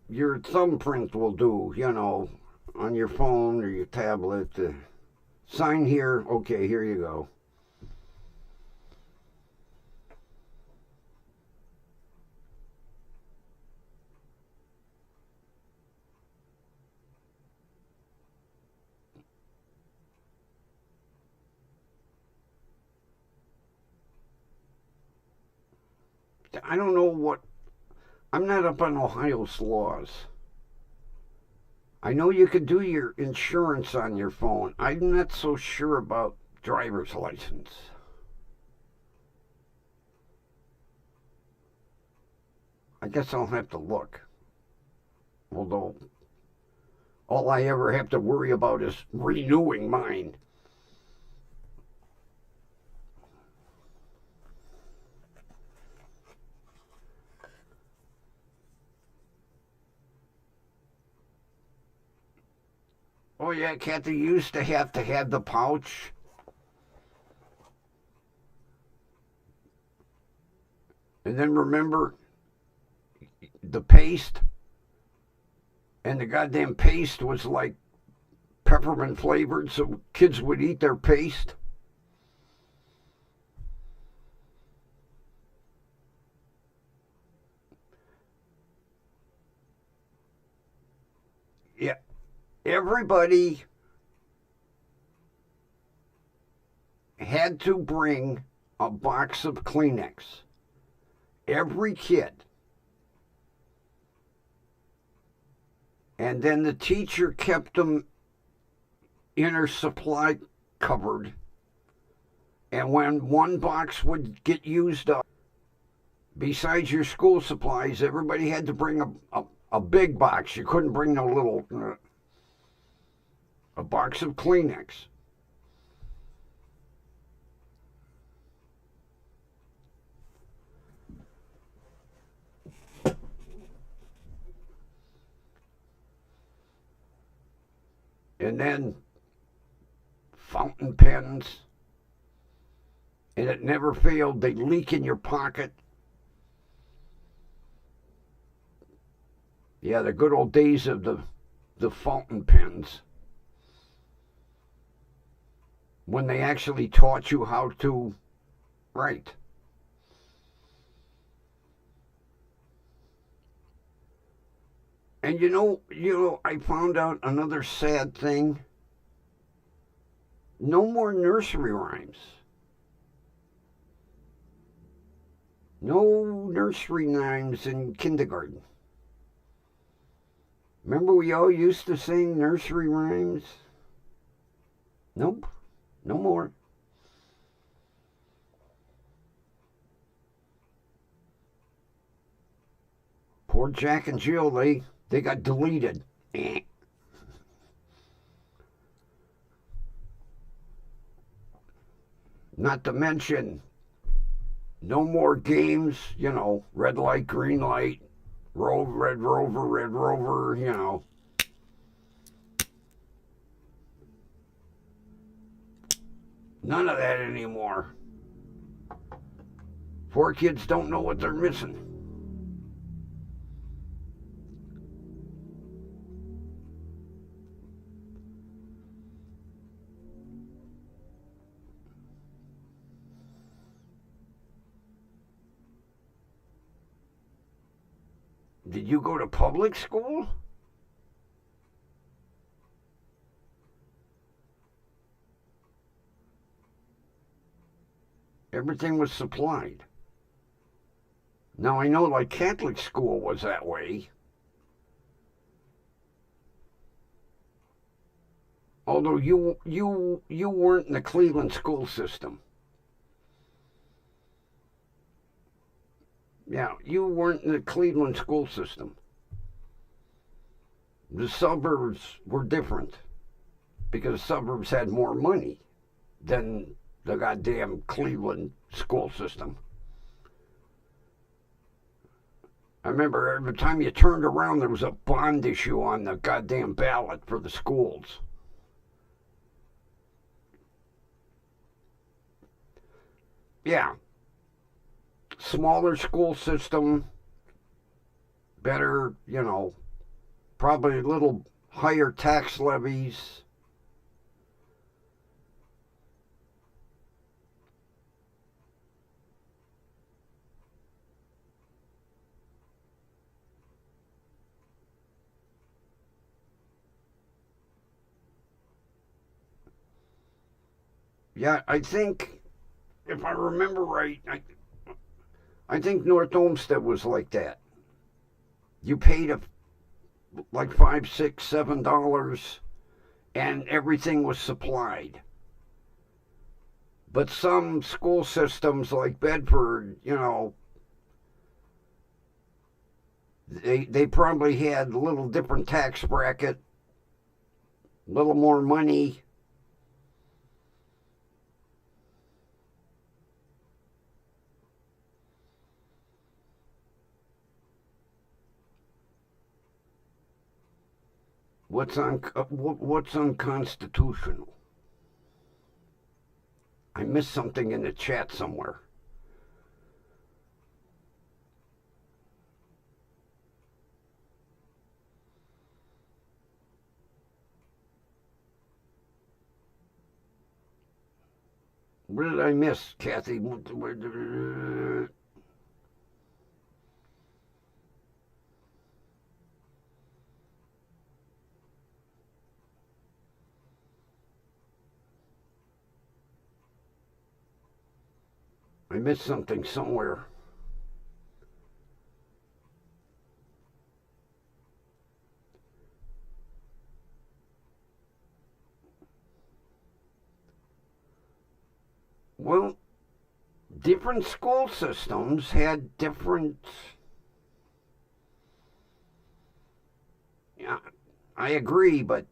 your thumbprint will do, on your phone or your tablet. Sign here. Okay, here you go. I don't know what. I'm not up on Ohio's laws. I know you could do your insurance on your phone. I'm not so sure about driver's license. I guess I'll have to look. Although, all I ever have to worry about is renewing mine. Oh yeah, Kathy used to have the pouch. And then remember the paste? And the goddamn paste was like peppermint flavored, so kids would eat their paste. Yeah. Everybody had to bring a box of Kleenex. Every kid. And then the teacher kept them in her supply cupboard. And when one box would get used up, besides your school supplies, everybody had to bring a big box. You couldn't bring no little, a box of Kleenex. And then fountain pens. And it never failed. They leak in your pocket. Yeah, the good old days of the fountain pens. When they actually taught you how to write. And you know, I found out another sad thing. No more nursery rhymes. No nursery rhymes in kindergarten. Remember we all used to sing nursery rhymes? Nope, no more. Poor Jack and Jill, they got deleted. Not to mention, no more games, red light, green light, red rover, None of that anymore. Poor kids don't know what they're missing. Did you go to public school? Everything was supplied. Now I know like Catholic school was that way. Although you weren't in the Cleveland school system. Yeah, you weren't in the Cleveland school system. The suburbs were different because the suburbs had more money than the goddamn Cleveland school system. I remember every time you turned around, there was a bond issue on the goddamn ballot for the schools. Yeah. Smaller school system, better, probably a little higher tax levies. Yeah, I think, if I remember right, I think North Olmsted was like that. You paid like $5, $6, $7, and everything was supplied. But some school systems like Bedford, they probably had a little different tax bracket, a little more money. What's unconstitutional? I missed something in the chat somewhere. What did I miss, Kathy? I missed something somewhere. Well, different school systems had different. Yeah, I agree, but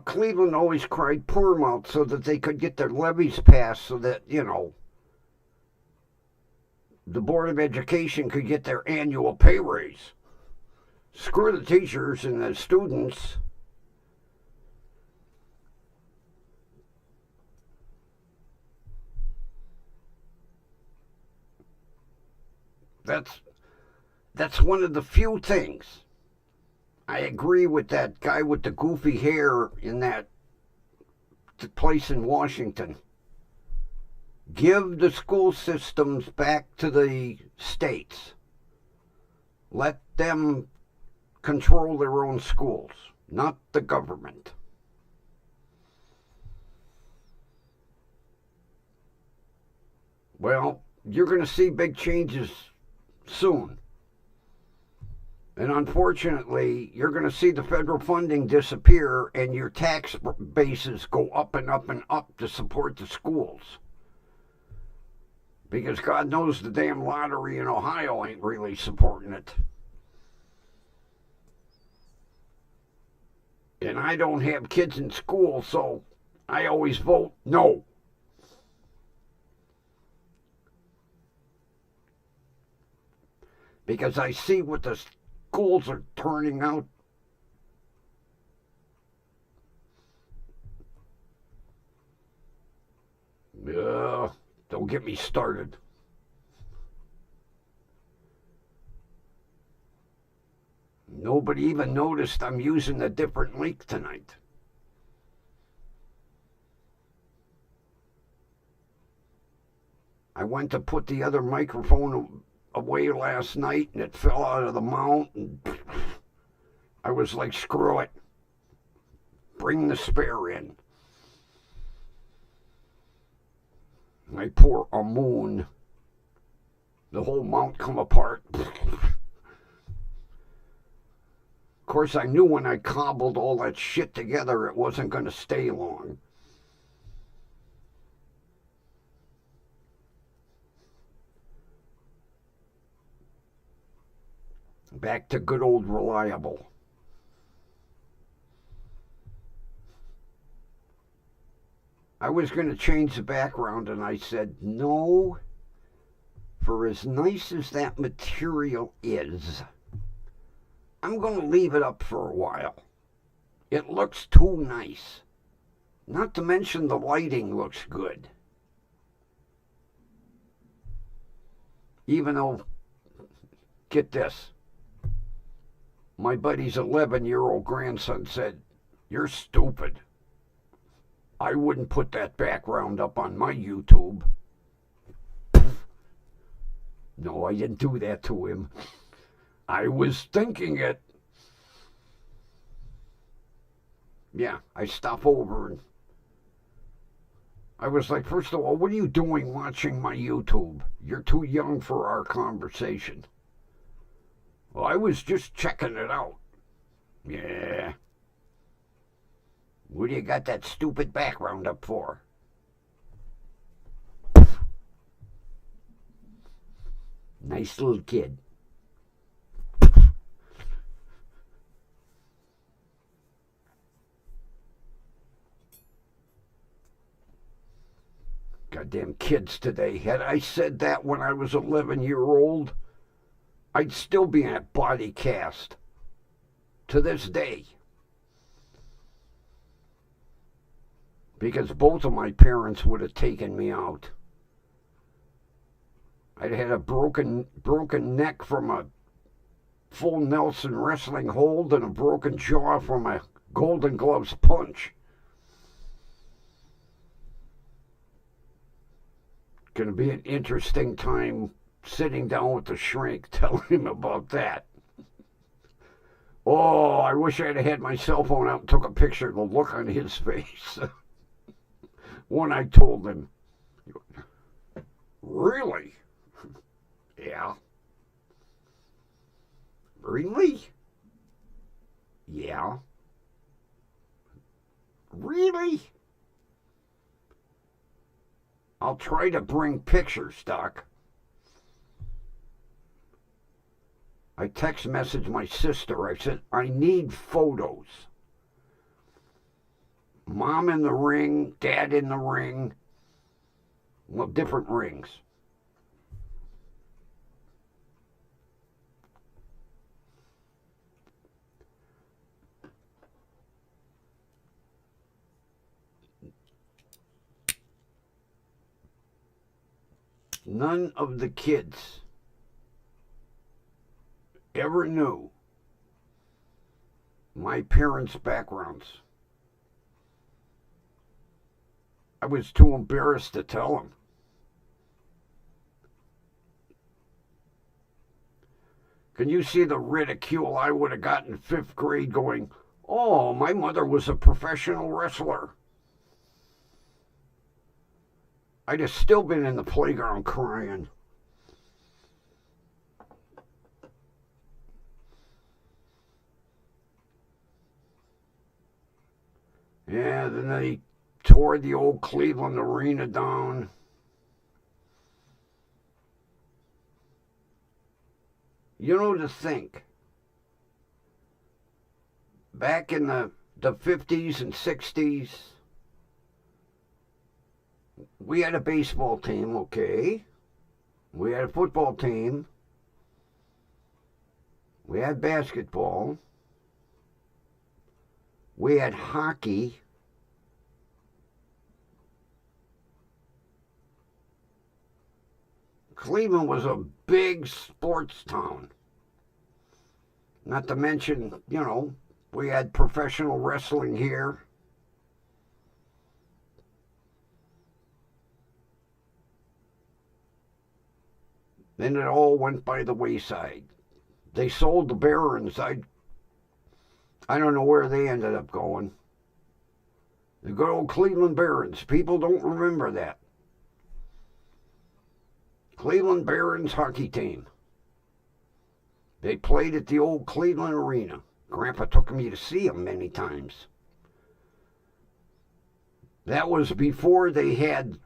Cleveland always cried poor mouth so that they could get their levies passed so that, the Board of Education could get their annual pay raise. Screw the teachers and the students. That's one of the few things. I agree with that guy with the goofy hair in that place in Washington. Give the school systems back to the states. Let them control their own schools, not the government. Well, you're going to see big changes soon. And unfortunately, you're going to see the federal funding disappear and your tax bases go up and up and up to support the schools. Because God knows the damn lottery in Ohio ain't really supporting it. And I don't have kids in school, so I always vote no. Because I see what the schools are turning out. Don't get me started. Nobody even noticed I'm using a different link tonight. I went to put the other microphone away last night and it fell out of the mount and I was like, screw it. Bring the spare in. My poor Amun. The whole mount come apart. Of course, I knew when I cobbled all that shit together it wasn't going to stay long. Back to good old reliable. I was going to change the background and I said, no, for as nice as that material is, I'm going to leave it up for a while. It looks too nice. Not to mention the lighting looks good. Even though, get this, my buddy's 11-year-old grandson said, you're stupid. I wouldn't put that background up on my YouTube. No, I didn't do that to him. I was thinking it. Yeah, I stop over and I was like, first of all, what are you doing watching my YouTube? You're too young for our conversation. Well, I was just checking it out. Yeah. What do you got that stupid background up for? Nice little kid. Goddamn kids today. Had I said that when I was 11-year-old, I'd still be in a body cast. To this day. Because both of my parents would have taken me out. I'd had a broken neck from a full Nelson wrestling hold and a broken jaw from a Golden Gloves punch. Going to be an interesting time sitting down with the shrink telling him about that. Oh, I wish I'd had my cell phone out and took a picture of the look on his face when I told him. Really? Yeah. Really? Yeah. Really? I'll try to bring pictures, Doc. I text messaged my sister. I said, I need photos. Mom in the ring, dad in the ring. Well, different rings. None of the kids ever knew my parents' backgrounds. I was too embarrassed to tell them. Can you see the ridicule I would have got in 5th grade going, oh, my mother was a professional wrestler? I'd have still been in the playground crying. Yeah, then they tore the old Cleveland Arena down. You know, to think, back in the 50s and 60s, we had a baseball team, okay? We had a football team. We had basketball. We had hockey. Cleveland was a big sports town. Not to mention, you know, we had professional wrestling here. Then it all went by the wayside. They sold the Barons. I don't know where they ended up going. The good old Cleveland Barons. People don't remember that. Cleveland Barons hockey team. They played at the old Cleveland Arena. Grandpa took me to see them many times. That was before they had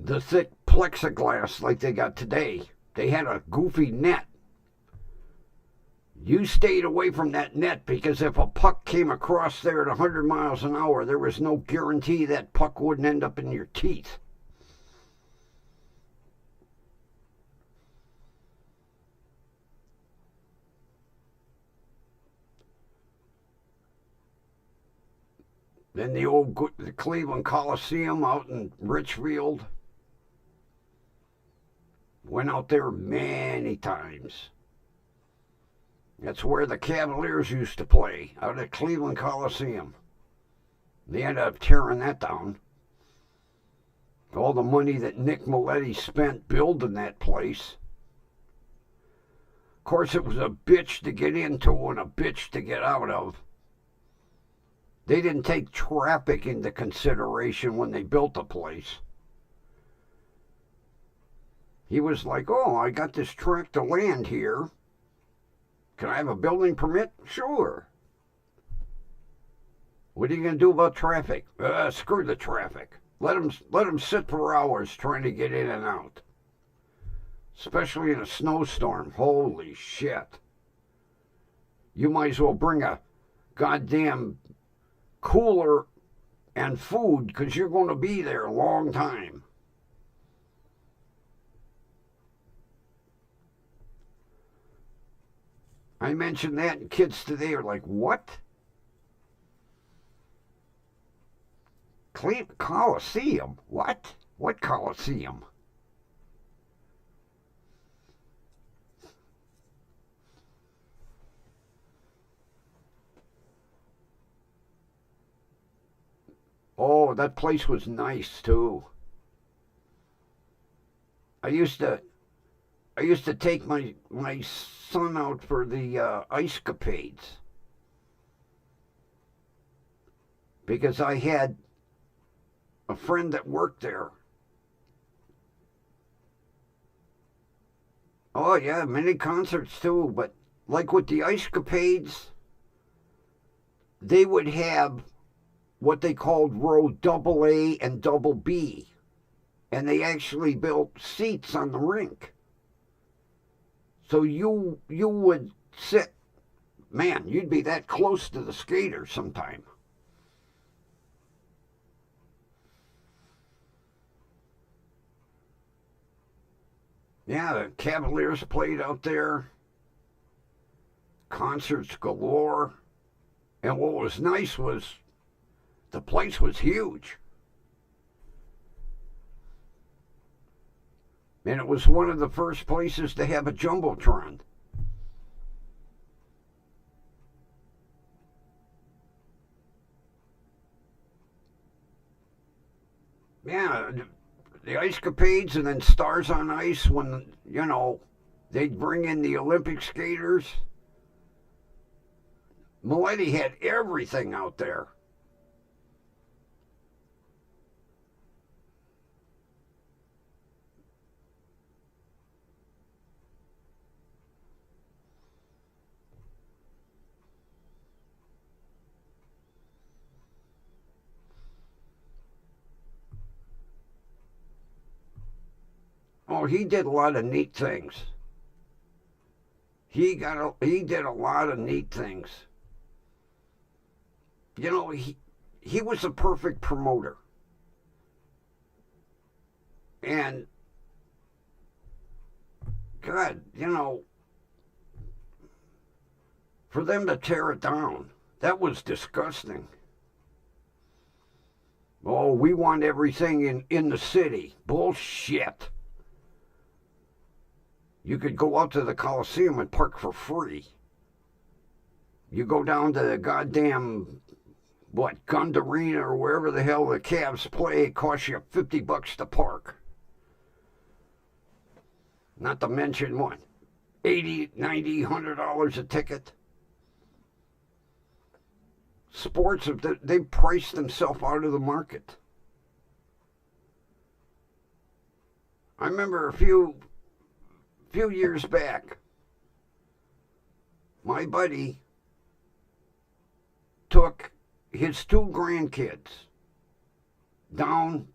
the thick plexiglass like they got today. They had a goofy net. You stayed away from that net because if a puck came across there at 100 miles an hour, there was no guarantee that puck wouldn't end up in your teeth. Then the Cleveland Coliseum out in Richfield. Went out there many times. That's where the Cavaliers used to play, out at Cleveland Coliseum. They ended up tearing that down. All the money that Nick Milletti spent building that place. Of course, it was a bitch to get into and a bitch to get out of. They didn't take traffic into consideration when they built the place. He was like, oh, I got this tract of land here. Can I have a building permit? Sure. What are you going to do about traffic? Screw the traffic. Let them sit for hours trying to get in and out. Especially in a snowstorm. Holy shit. You might as well bring a goddamn cooler and food because you're going to be there a long time. I mentioned that and kids today are like, what? Coliseum? What? What Coliseum? Oh, that place was nice too. I used to take my son out for the ice capades because I had a friend that worked there. Oh yeah, many concerts too, but like with the ice capades, they would have what they called row double A and double B. And they actually built seats on the rink. So you would sit, man, you'd be that close to the skaters sometime. Yeah, the Cavaliers played out there. Concerts galore. And what was nice was the place was huge. And it was one of the first places to have a Jumbotron. Yeah, the Ice Capades and then Stars on Ice when, they'd bring in the Olympic skaters. Mileti had everything out there. Oh, he did a lot of neat things. He did a lot of neat things. He was a perfect promoter. And God, for them to tear it down, that was disgusting. Oh, we want everything in the city. Bullshit. You could go out to the Coliseum and park for free. You go down to the goddamn, Gund Arena or wherever the hell the Cavs play, it costs you $50 to park. Not to mention what? $80, $90, $100 a ticket. Sports, they priced themselves out of the market. I remember a few years back, my buddy took his 2 grandkids down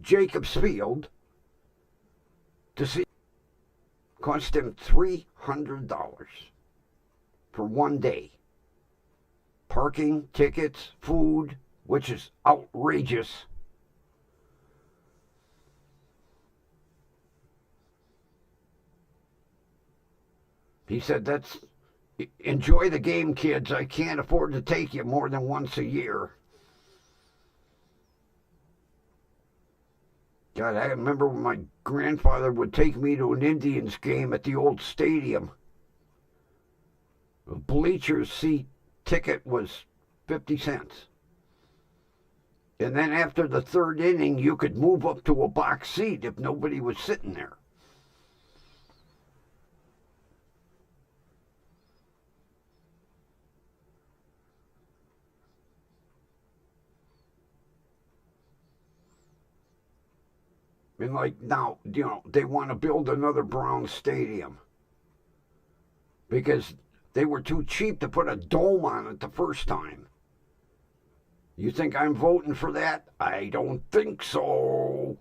Jacobs Field to see. Cost him $300 for one day. Parking, tickets, food, which is outrageous. He said, enjoy the game, kids. I can't afford to take you more than once a year. God, I remember when my grandfather would take me to an Indians game at the old stadium. A bleacher's seat ticket was 50 cents. And then after the 3rd inning, you could move up to a box seat if nobody was sitting there. And now, they want to build another Brown Stadium because they were too cheap to put a dome on it the first time. You think I'm voting for that? I don't think so.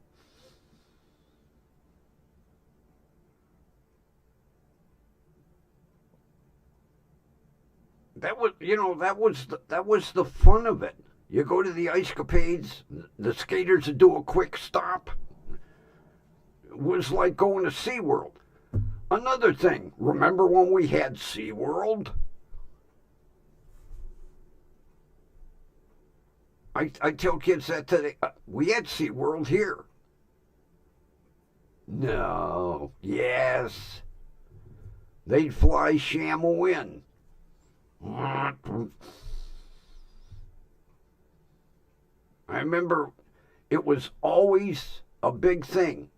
That was the fun of it. You go to the Ice Capades, the skaters would do a quick stop. It was like going to SeaWorld. Another thing, remember when we had SeaWorld? I tell kids that today. We had SeaWorld here. No. Yes. They'd fly Shamu in. I remember it was always a big thing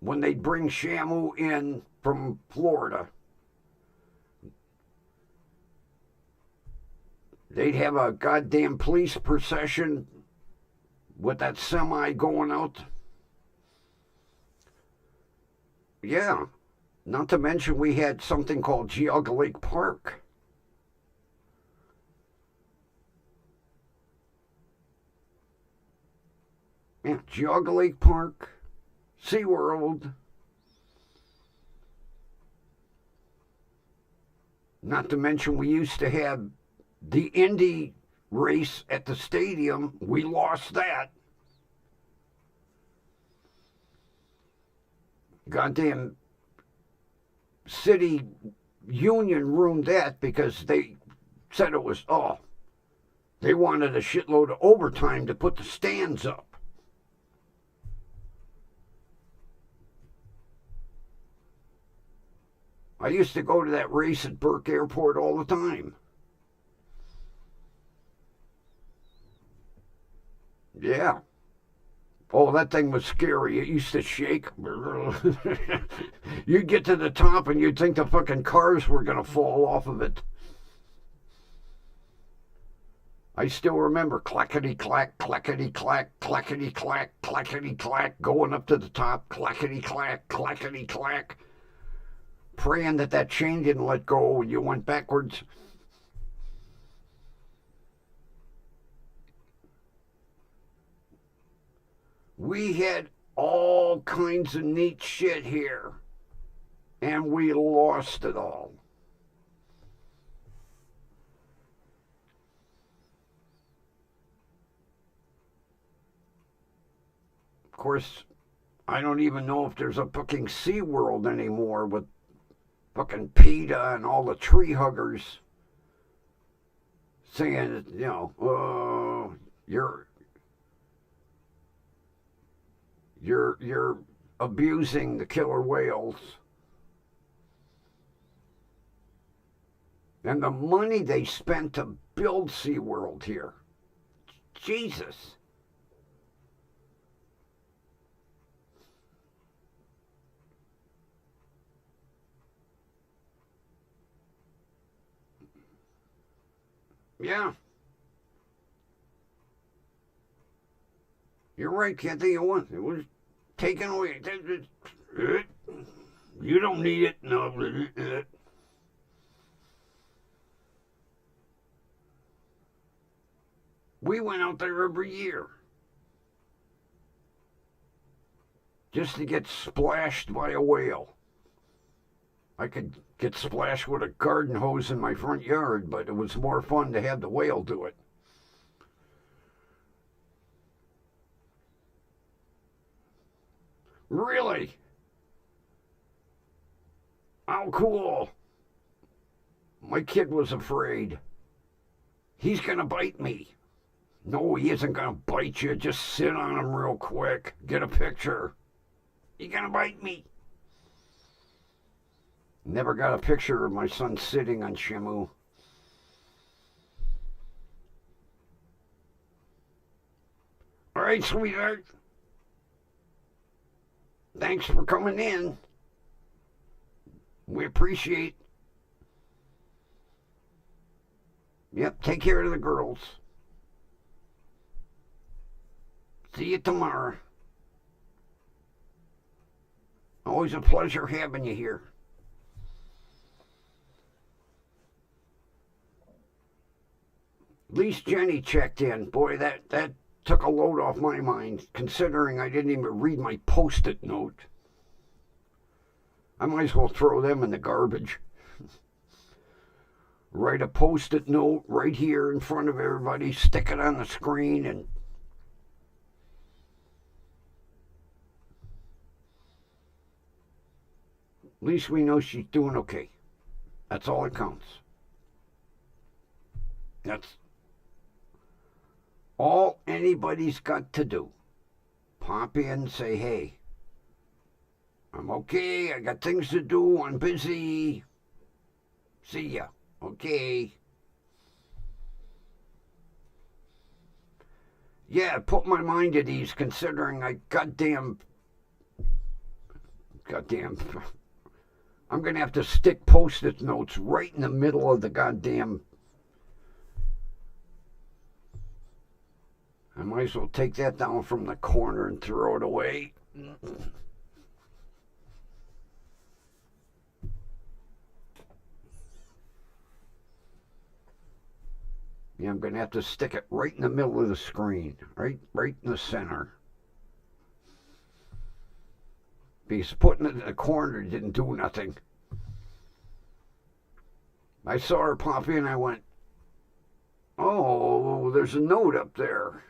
when they'd bring Shamu in from Florida. They'd have a goddamn police procession with that semi going out. Yeah. Not to mention we had something called Geauga Lake Park. Yeah, Geauga Lake Park, SeaWorld. Not to mention we used to have the Indy race at the stadium. We lost that. Goddamn city union ruined that because they said it was, they wanted a shitload of overtime to put the stands up. I used to go to that race at Burke Airport all the time. Yeah. Oh, that thing was scary. It used to shake. You'd get to the top and you'd think the fucking cars were going to fall off of it. I still remember clackety clack, clackety clack, clackety clack, clackety clack, going up to the top, clackety clack, clackety clack, praying that that chain didn't let go and you went backwards. We had all kinds of neat shit here, and we lost it all. Of course, I don't even know if there's a fucking SeaWorld anymore with fucking PETA and all the tree huggers saying, you're abusing the killer whales. And the money they spent to build SeaWorld here. Jesus. Yeah. You're right, Kathy. It was taken away. You don't need it. No. We went out there every year just to get splashed by a whale. I could get splashed with a garden hose in my front yard, but it was more fun to have the whale do it. Really? How cool. My kid was afraid. He's going to bite me. No, he isn't going to bite you. Just sit on him real quick. Get a picture. He's going to bite me. Never got a picture of my son sitting on Shamu. All right, sweetheart. Thanks for coming in. We appreciate. Yep, take care of the girls. See you tomorrow. Always a pleasure having you here. At least Jenny checked in. Boy, that took a load off my mind, considering I didn't even read my post-it note. I might as well throw them in the garbage. Write a post-it note right here in front of everybody, stick it on the screen, and at least we know she's doing okay. That's all that counts. That's all anybody's got to do. Pop in, say, hey, I'm okay, I got things to do, I'm busy. See ya. Okay. Yeah, it put my mind at ease considering I goddamn, I'm going to have to stick post-it notes right in the middle of the goddamn. I might as well take that down from the corner and throw it away. Yeah, I'm going to have to stick it right in the middle of the screen, right in the center. because putting it in a corner didn't do nothing. I saw her pop in, I went, oh, there's a note up there.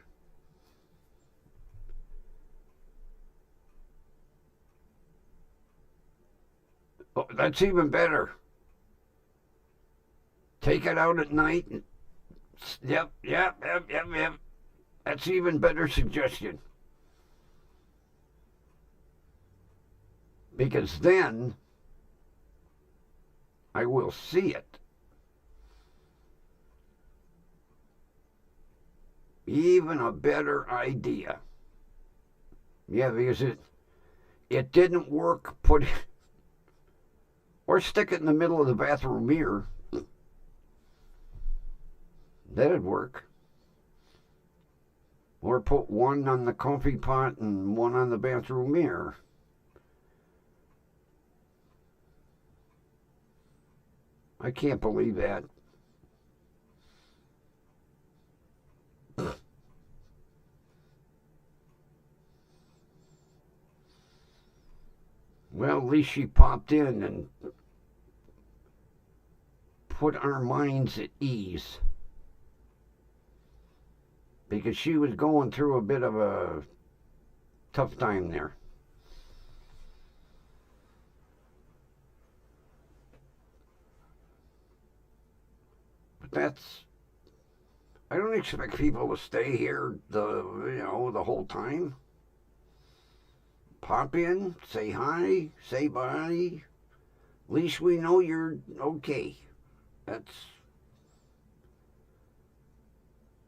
Oh, that's even better. Take it out at night. Yep. That's even better suggestion. Because then I will see it. Even a better idea. Yeah, because it didn't work. Put it, or stick it in the middle of the bathroom mirror. That'd work. Or put one on the coffee pot and one on the bathroom mirror. I can't believe that. Well, at least she popped in and put our minds at ease. Because she was going through a bit of a tough time there. But I don't expect people to stay here the whole time. Pop in, say hi, say bye. At least we know you're okay.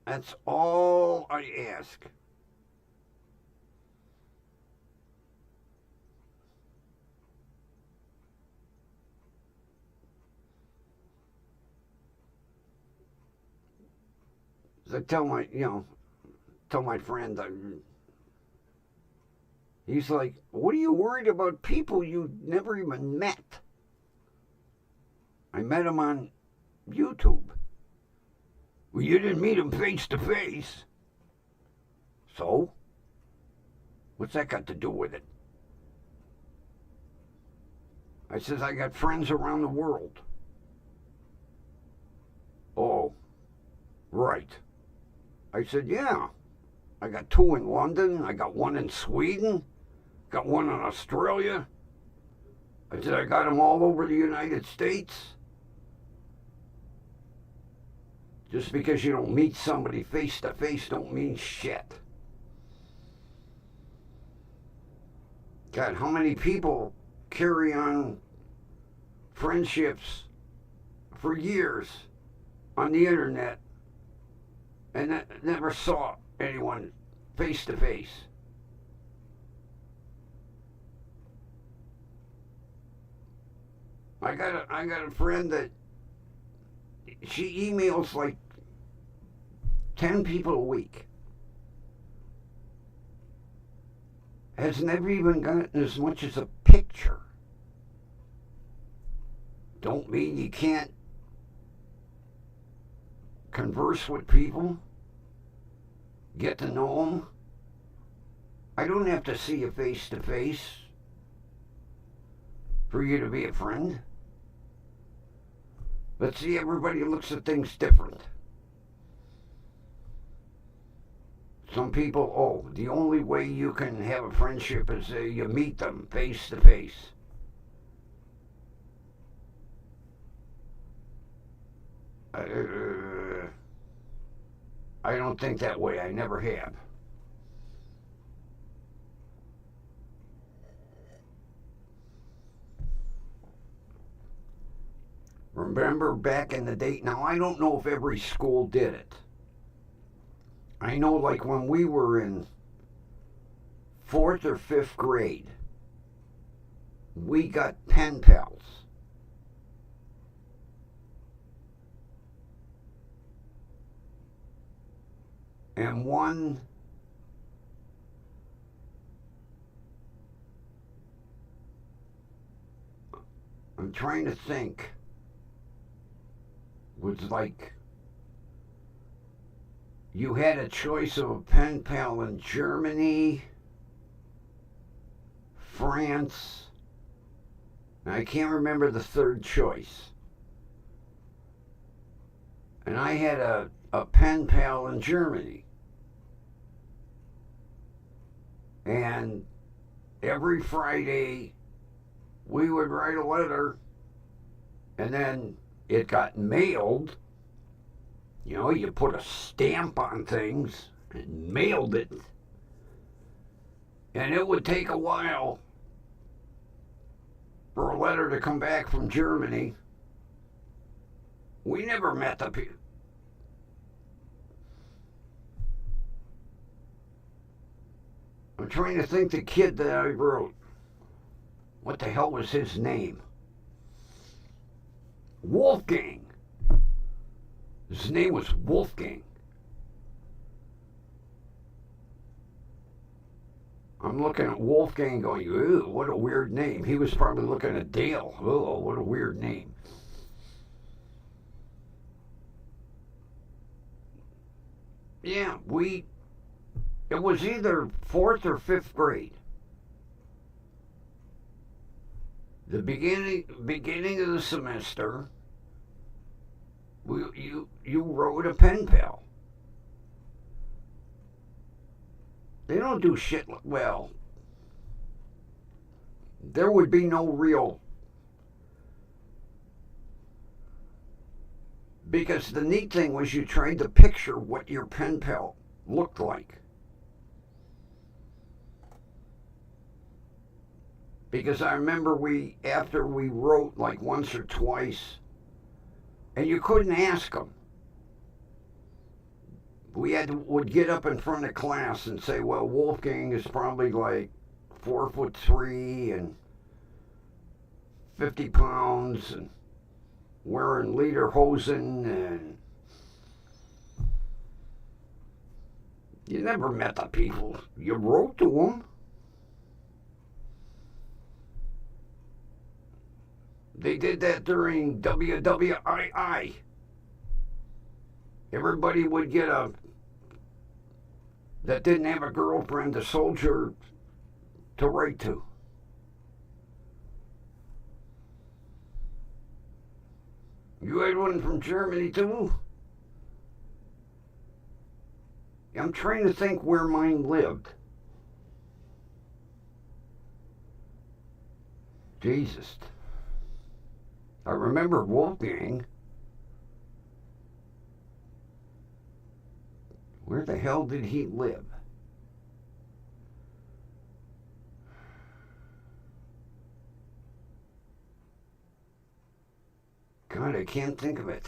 That's all I ask. I tell my friend, he's like, what are you worried about people you never even met? I met him on YouTube. Well, you didn't meet him face to face. So? What's that got to do with it? I says, I got friends around the world. Oh, right. I said, yeah. I got 2 in London. I got 1 in Sweden. Got 1 in Australia. I said, I got them all over the United States. Just because you don't meet somebody face to face don't mean shit. God, how many people carry on friendships for years on the internet and never saw anyone face to face? I got a friend that she emails like 10 people a week. Has never even gotten as much as a picture. Don't mean you can't converse with people, get to know them. I don't have to see you face to face for you to be a friend. But see, everybody looks at things different. Some people, the only way you can have a friendship is you meet them face to face. I don't think that way. I never have. Remember back in the day, now I don't know if every school did it. I know like when we were in 4th or 5th grade, we got pen pals. And one I'm trying to think, was like you had a choice of a pen pal in Germany, France. And I can't remember the third choice. And I had a pen pal in Germany. And every Friday, we would write a letter, and then it got mailed. You know, you put a stamp on things and mailed it. And it would take a while for a letter to come back from Germany. We never met the people. I'm trying to think the kid that I wrote. What the hell was his name? Wolfgang. His name was Wolfgang. I'm looking at Wolfgang going, ooh, what a weird name. He was probably looking at Dale. Oh, what a weird name. Yeah, it was either 4th or 5th grade. The beginning of the semester, you wrote a pen pal. They don't do shit. Well, there would be no real. Because the neat thing was you tried to picture what your pen pal looked like. Because I remember after we wrote like once or twice, and you couldn't ask them. Would get up in front of class and say, well, Wolfgang is probably like 4'3" and 50 pounds and wearing lederhosen, and you never met the people. You wrote to them. They did that during WDWL. Everybody would get that didn't have a girlfriend, a soldier to write to. You had one from Germany too? I'm trying to think where mine lived. Jesus. I remember Wolfgang. Where the hell did he live? God, I can't think of it.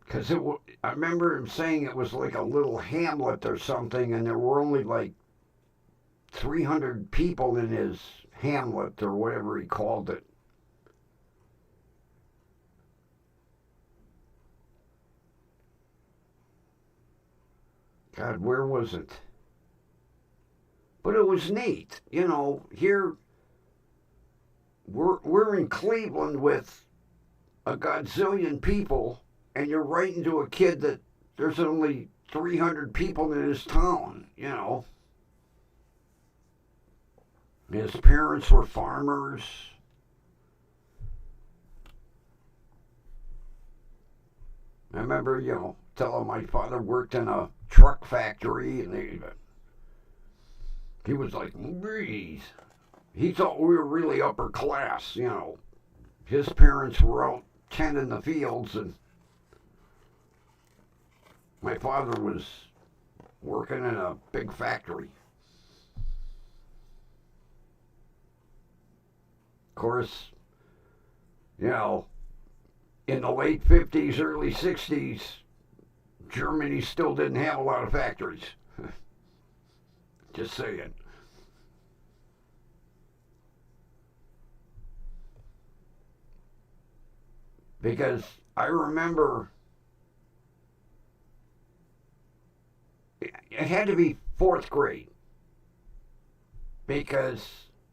Because I remember him saying it was like a little hamlet or something, and there were only like 300 people in his hamlet or whatever he called it. God, where was it? But it was neat. You know, here we're in Cleveland with a godzillion people, and you're writing to a kid that there's only 300 people in his town, you know. His parents were farmers. I remember, you know, telling my father worked in a truck factory, and he was like, geez. He thought we were really upper class, you know. His parents were out tending the fields, and my father was working in a big factory. Of course, you know, in the late 50s, early 60s, Germany still didn't have a lot of factories. Just saying. Because I remember it had to be 4th grade. Because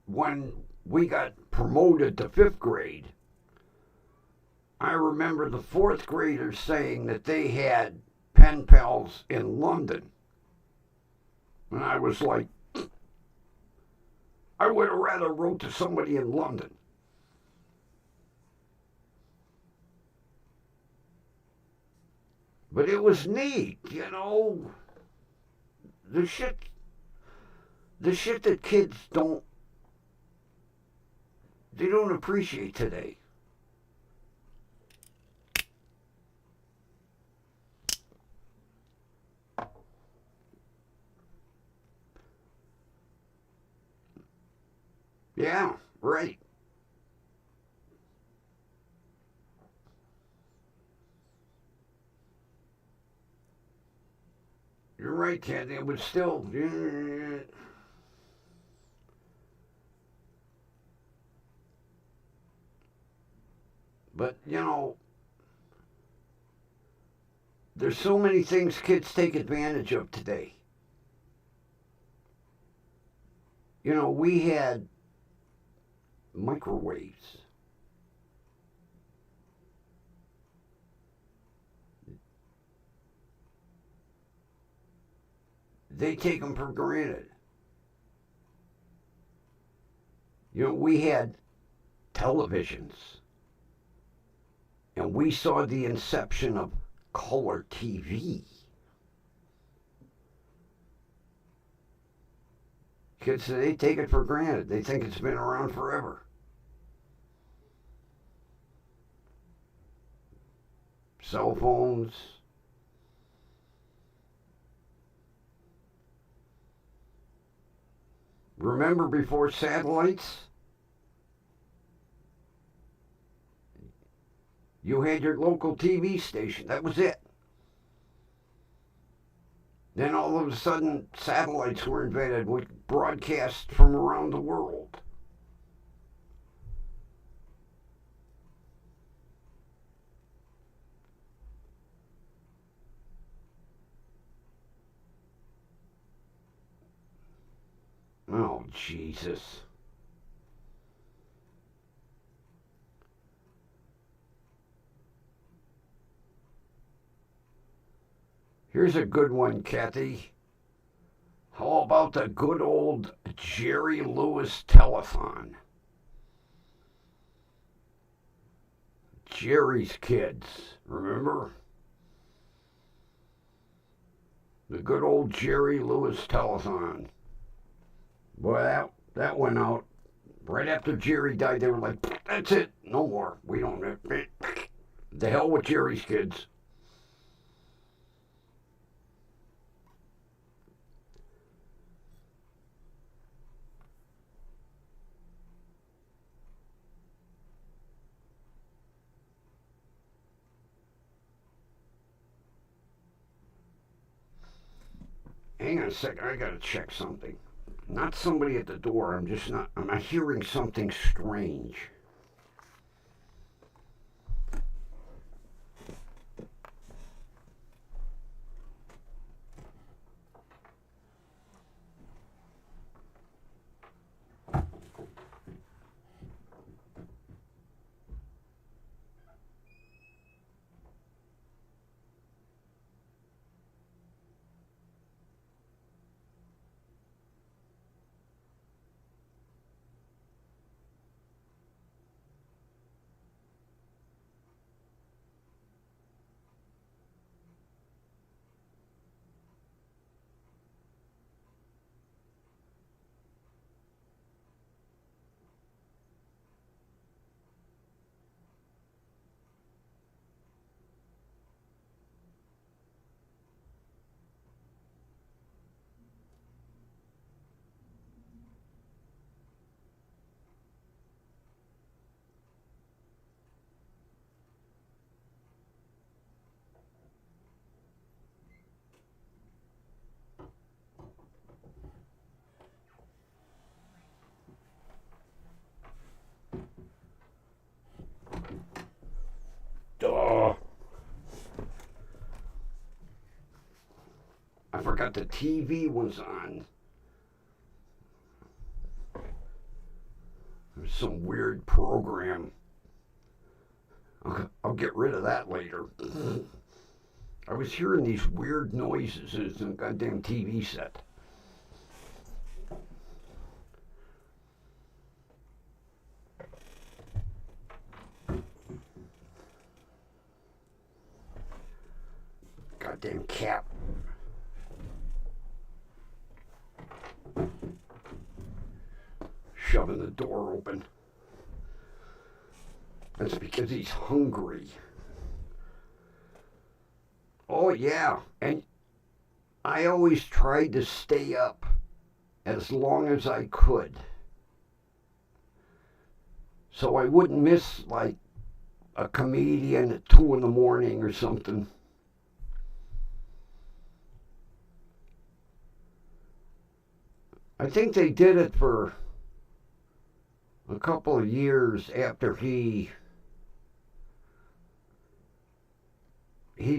when we got promoted to 5th grade, I remember the fourth graders saying that they had pen pals in London. And I was like, I would have rather wrote to somebody in London. But it was neat, you know. The shit that kids they don't appreciate today. Yeah, right. You're right, Ken. It was still. But, you know, there's so many things kids take advantage of today. You know, we had microwaves. They take them for granted. You know, we had televisions, and we saw the inception of color TV. Kids, they take it for granted. They think it's been around forever. Cell phones. Remember before satellites? You had your local TV station. That was it. Then all of a sudden, satellites were invented with broadcasts from around the world. Oh, Jesus. Here's a good one, Kathy. How about the good old Jerry Lewis telethon? Jerry's Kids, remember? The good old Jerry Lewis telethon. Boy, that went out. Right after Jerry died, they were like, that's it, no more. We don't. The hell with Jerry's Kids. Hang on a second, I gotta check something. Not somebody at the door, I'm hearing something strange. Duh. I forgot the TV was on. There's some weird program. Okay, I'll get rid of that later. I was hearing these weird noises and it's a goddamn TV set. Goddamn cat. Shoving the door open. That's because he's hungry. Oh, yeah. And I always tried to stay up as long as I could. So I wouldn't miss, like, a comedian at 2 in the morning or something. I think they did it for a couple of years after he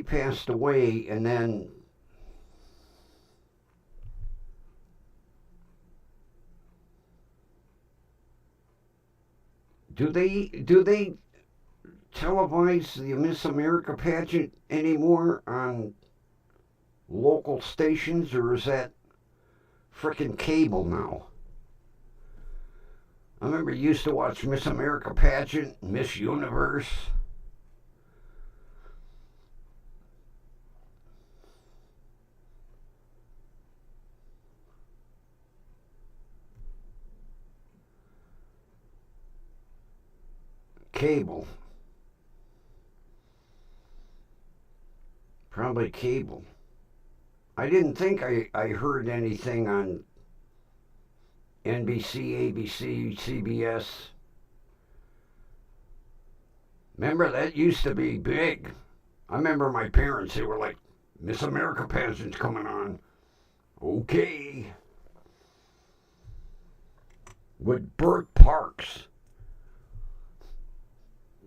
passed away, and then do they televise the Miss America pageant anymore on local stations, or is that frickin' cable now? I remember you used to watch Miss America pageant, Miss Universe. Cable. Probably cable. I didn't think I heard anything on NBC, ABC, CBS. Remember, that used to be big. I remember my parents, they were like, Miss America pageant's coming on. Okay. With Burt Parks.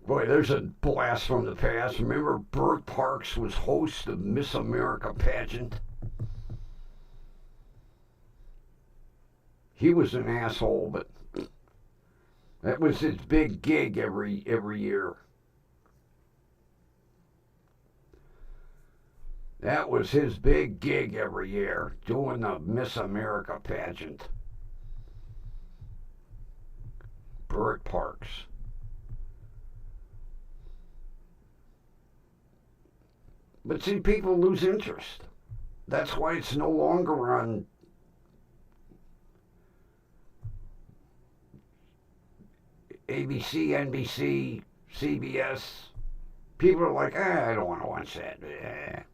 Boy, there's a blast from the past. Remember, Burt Parks was host of Miss America pageant? He was an asshole, but that was his big gig every year. That was his big gig every year, doing the Miss America pageant. Burt Parks. But see, people lose interest. That's why it's no longer on ABC, NBC, CBS. People are like, I don't want to watch that.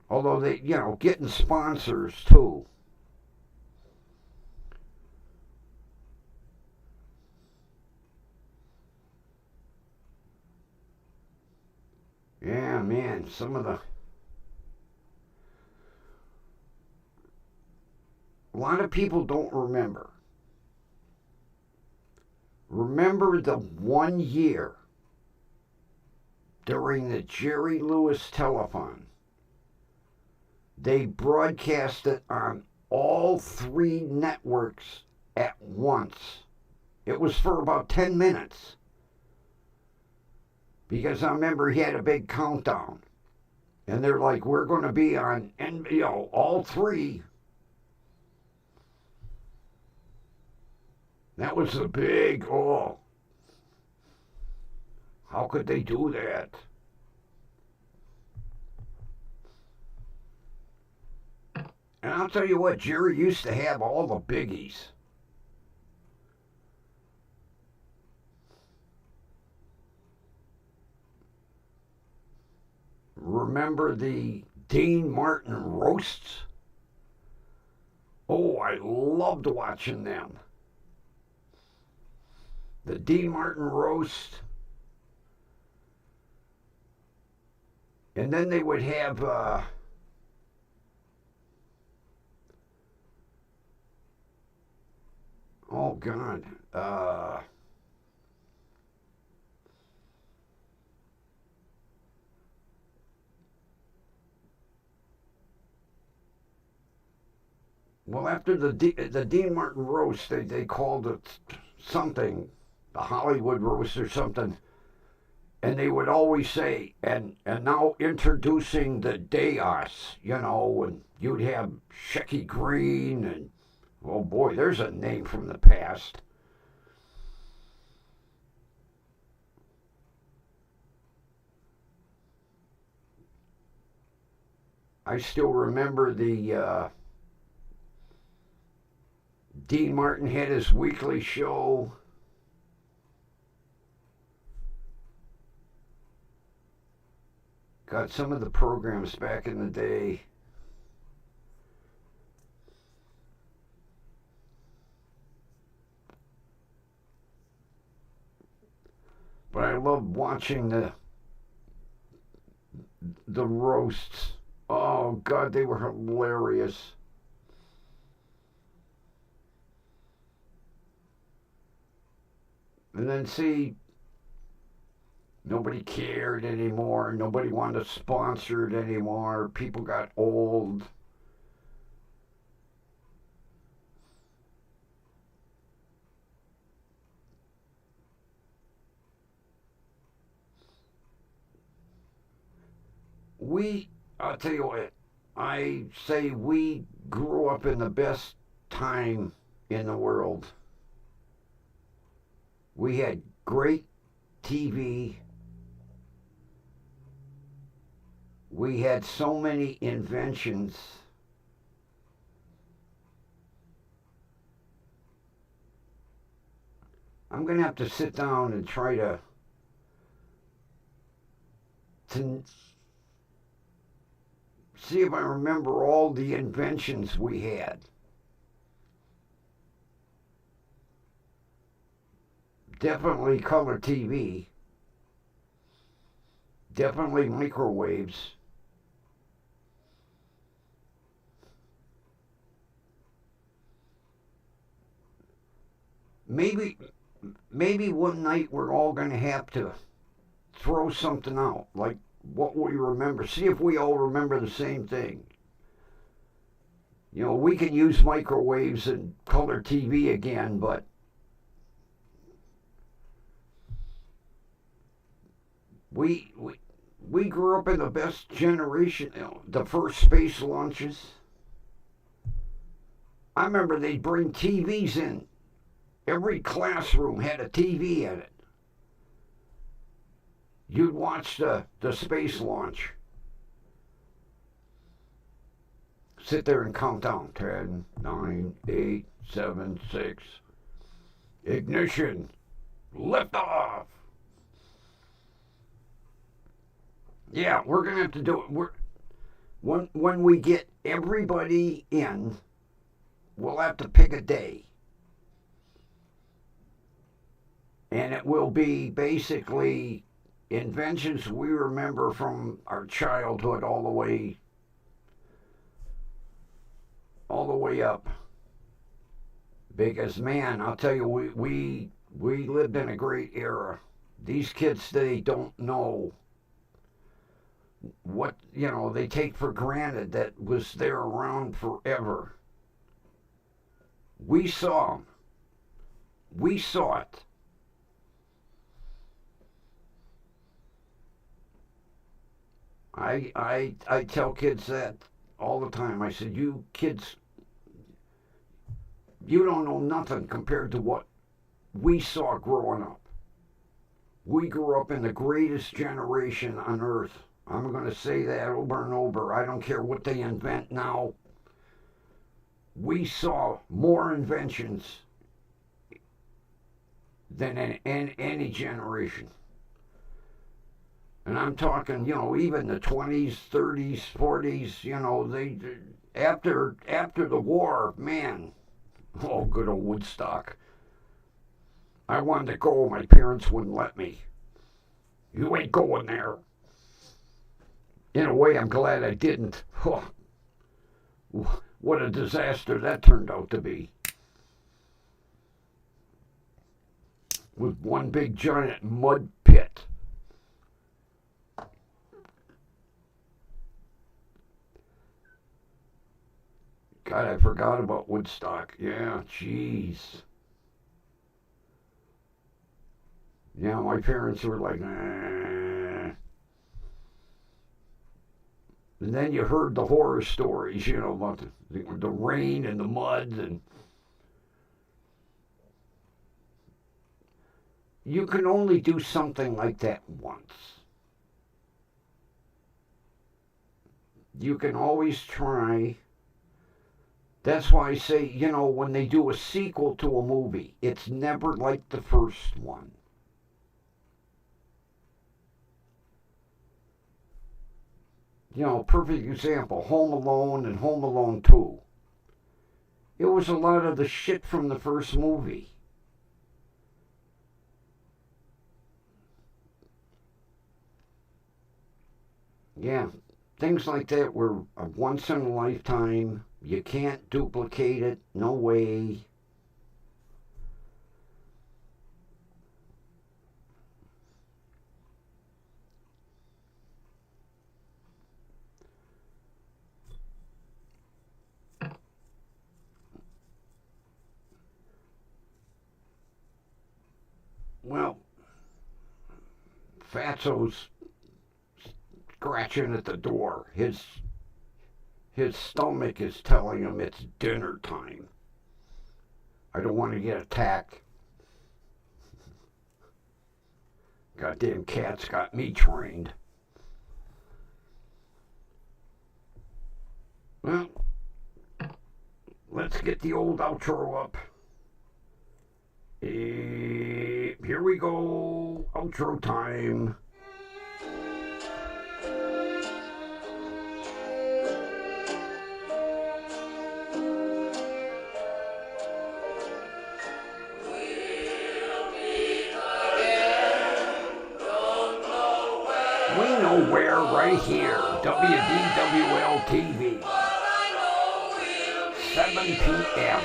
Although they, getting sponsors too. Yeah, man, some of the... A lot of people don't remember. Remember the 1 year during the Jerry Lewis telethon, they broadcast it on all 3 networks at once. It was for about 10 minutes. Because I remember he had a big countdown. And they're like, we're going to be on, all 3. That was a big, how could they do that? And I'll tell you what, Jerry used to have all the biggies. Remember the Dean Martin roasts? Oh, I loved watching them. The Dean Martin roast. And then they would have oh God. Well, after the Dean Martin roast, they called it something, the Hollywood roast or something. And they would always say, and now introducing the Deos, and you'd have Shecky Green, and oh boy, there's a name from the past. I still remember the Dean Martin had his weekly show. Got some of the programs back in the day. But I loved watching the roasts. Oh God, they were hilarious. And then see, nobody cared anymore. Nobody wanted to sponsor it anymore. People got old. I'll tell you what, I say we grew up in the best time in the world. We had great TV. We had so many inventions. I'm going to have to sit down and try to see if I remember all the inventions we had. Definitely color TV. Definitely microwaves. Maybe one night we're all going to have to throw something out, like what we remember. See if we all remember the same thing. We can use microwaves and color TV again, but we grew up in the best generation. The first space launches. I remember they'd bring TVs in. Every classroom had a TV in it. You'd watch the space launch. Sit there and count down. 10, 9, 8, 7, 6. Ignition. Lift off. Yeah, we're going to have to do it. When we get everybody in, we'll have to pick a day. And it will be basically inventions we remember from our childhood all the way up. Because man, I'll tell you, we lived in a great era. These kids today don't know what they take for granted that was there around forever. We saw them. We saw it. I tell kids that all the time. I said, you kids, you don't know nothing compared to what we saw growing up. We grew up in the greatest generation on earth. I'm going to say that over and over. I don't care what they invent now. We saw more inventions than in any generation. And I'm talking, even the 20s, 30s, 40s, they after the war, man, oh, good old Woodstock. I wanted to go, my parents wouldn't let me. You ain't going there. In a way, I'm glad I didn't. Oh, what a disaster that turned out to be. With one big giant mud pit. God, I forgot about Woodstock. Yeah, jeez. Yeah, my parents were like, nah. And then you heard the horror stories, about the rain and the mud. And you can only do something like that once. You can always try. That's why I say, when they do a sequel to a movie, it's never like the first one. Perfect example, Home Alone and Home Alone 2. It was a lot of the shit from the first movie. Yeah, things like that were a once in a lifetime. You can't duplicate it, no way. Well, Fatso's scratching at the door. His stomach is telling him it's dinner time. I don't want to get attacked. Goddamn cat's got me trained. Well, let's get the old outro up. Here we go. Outro time. We know where, right here. WDWL TV. 7 p.m.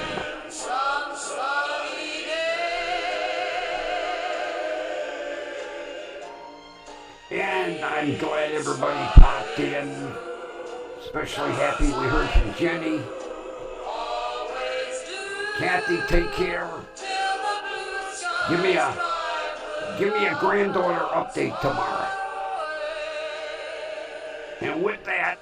And I'm glad everybody popped in. Especially happy we heard from Jenny. Kathy, take care. Give me a granddaughter update tomorrow. And with that,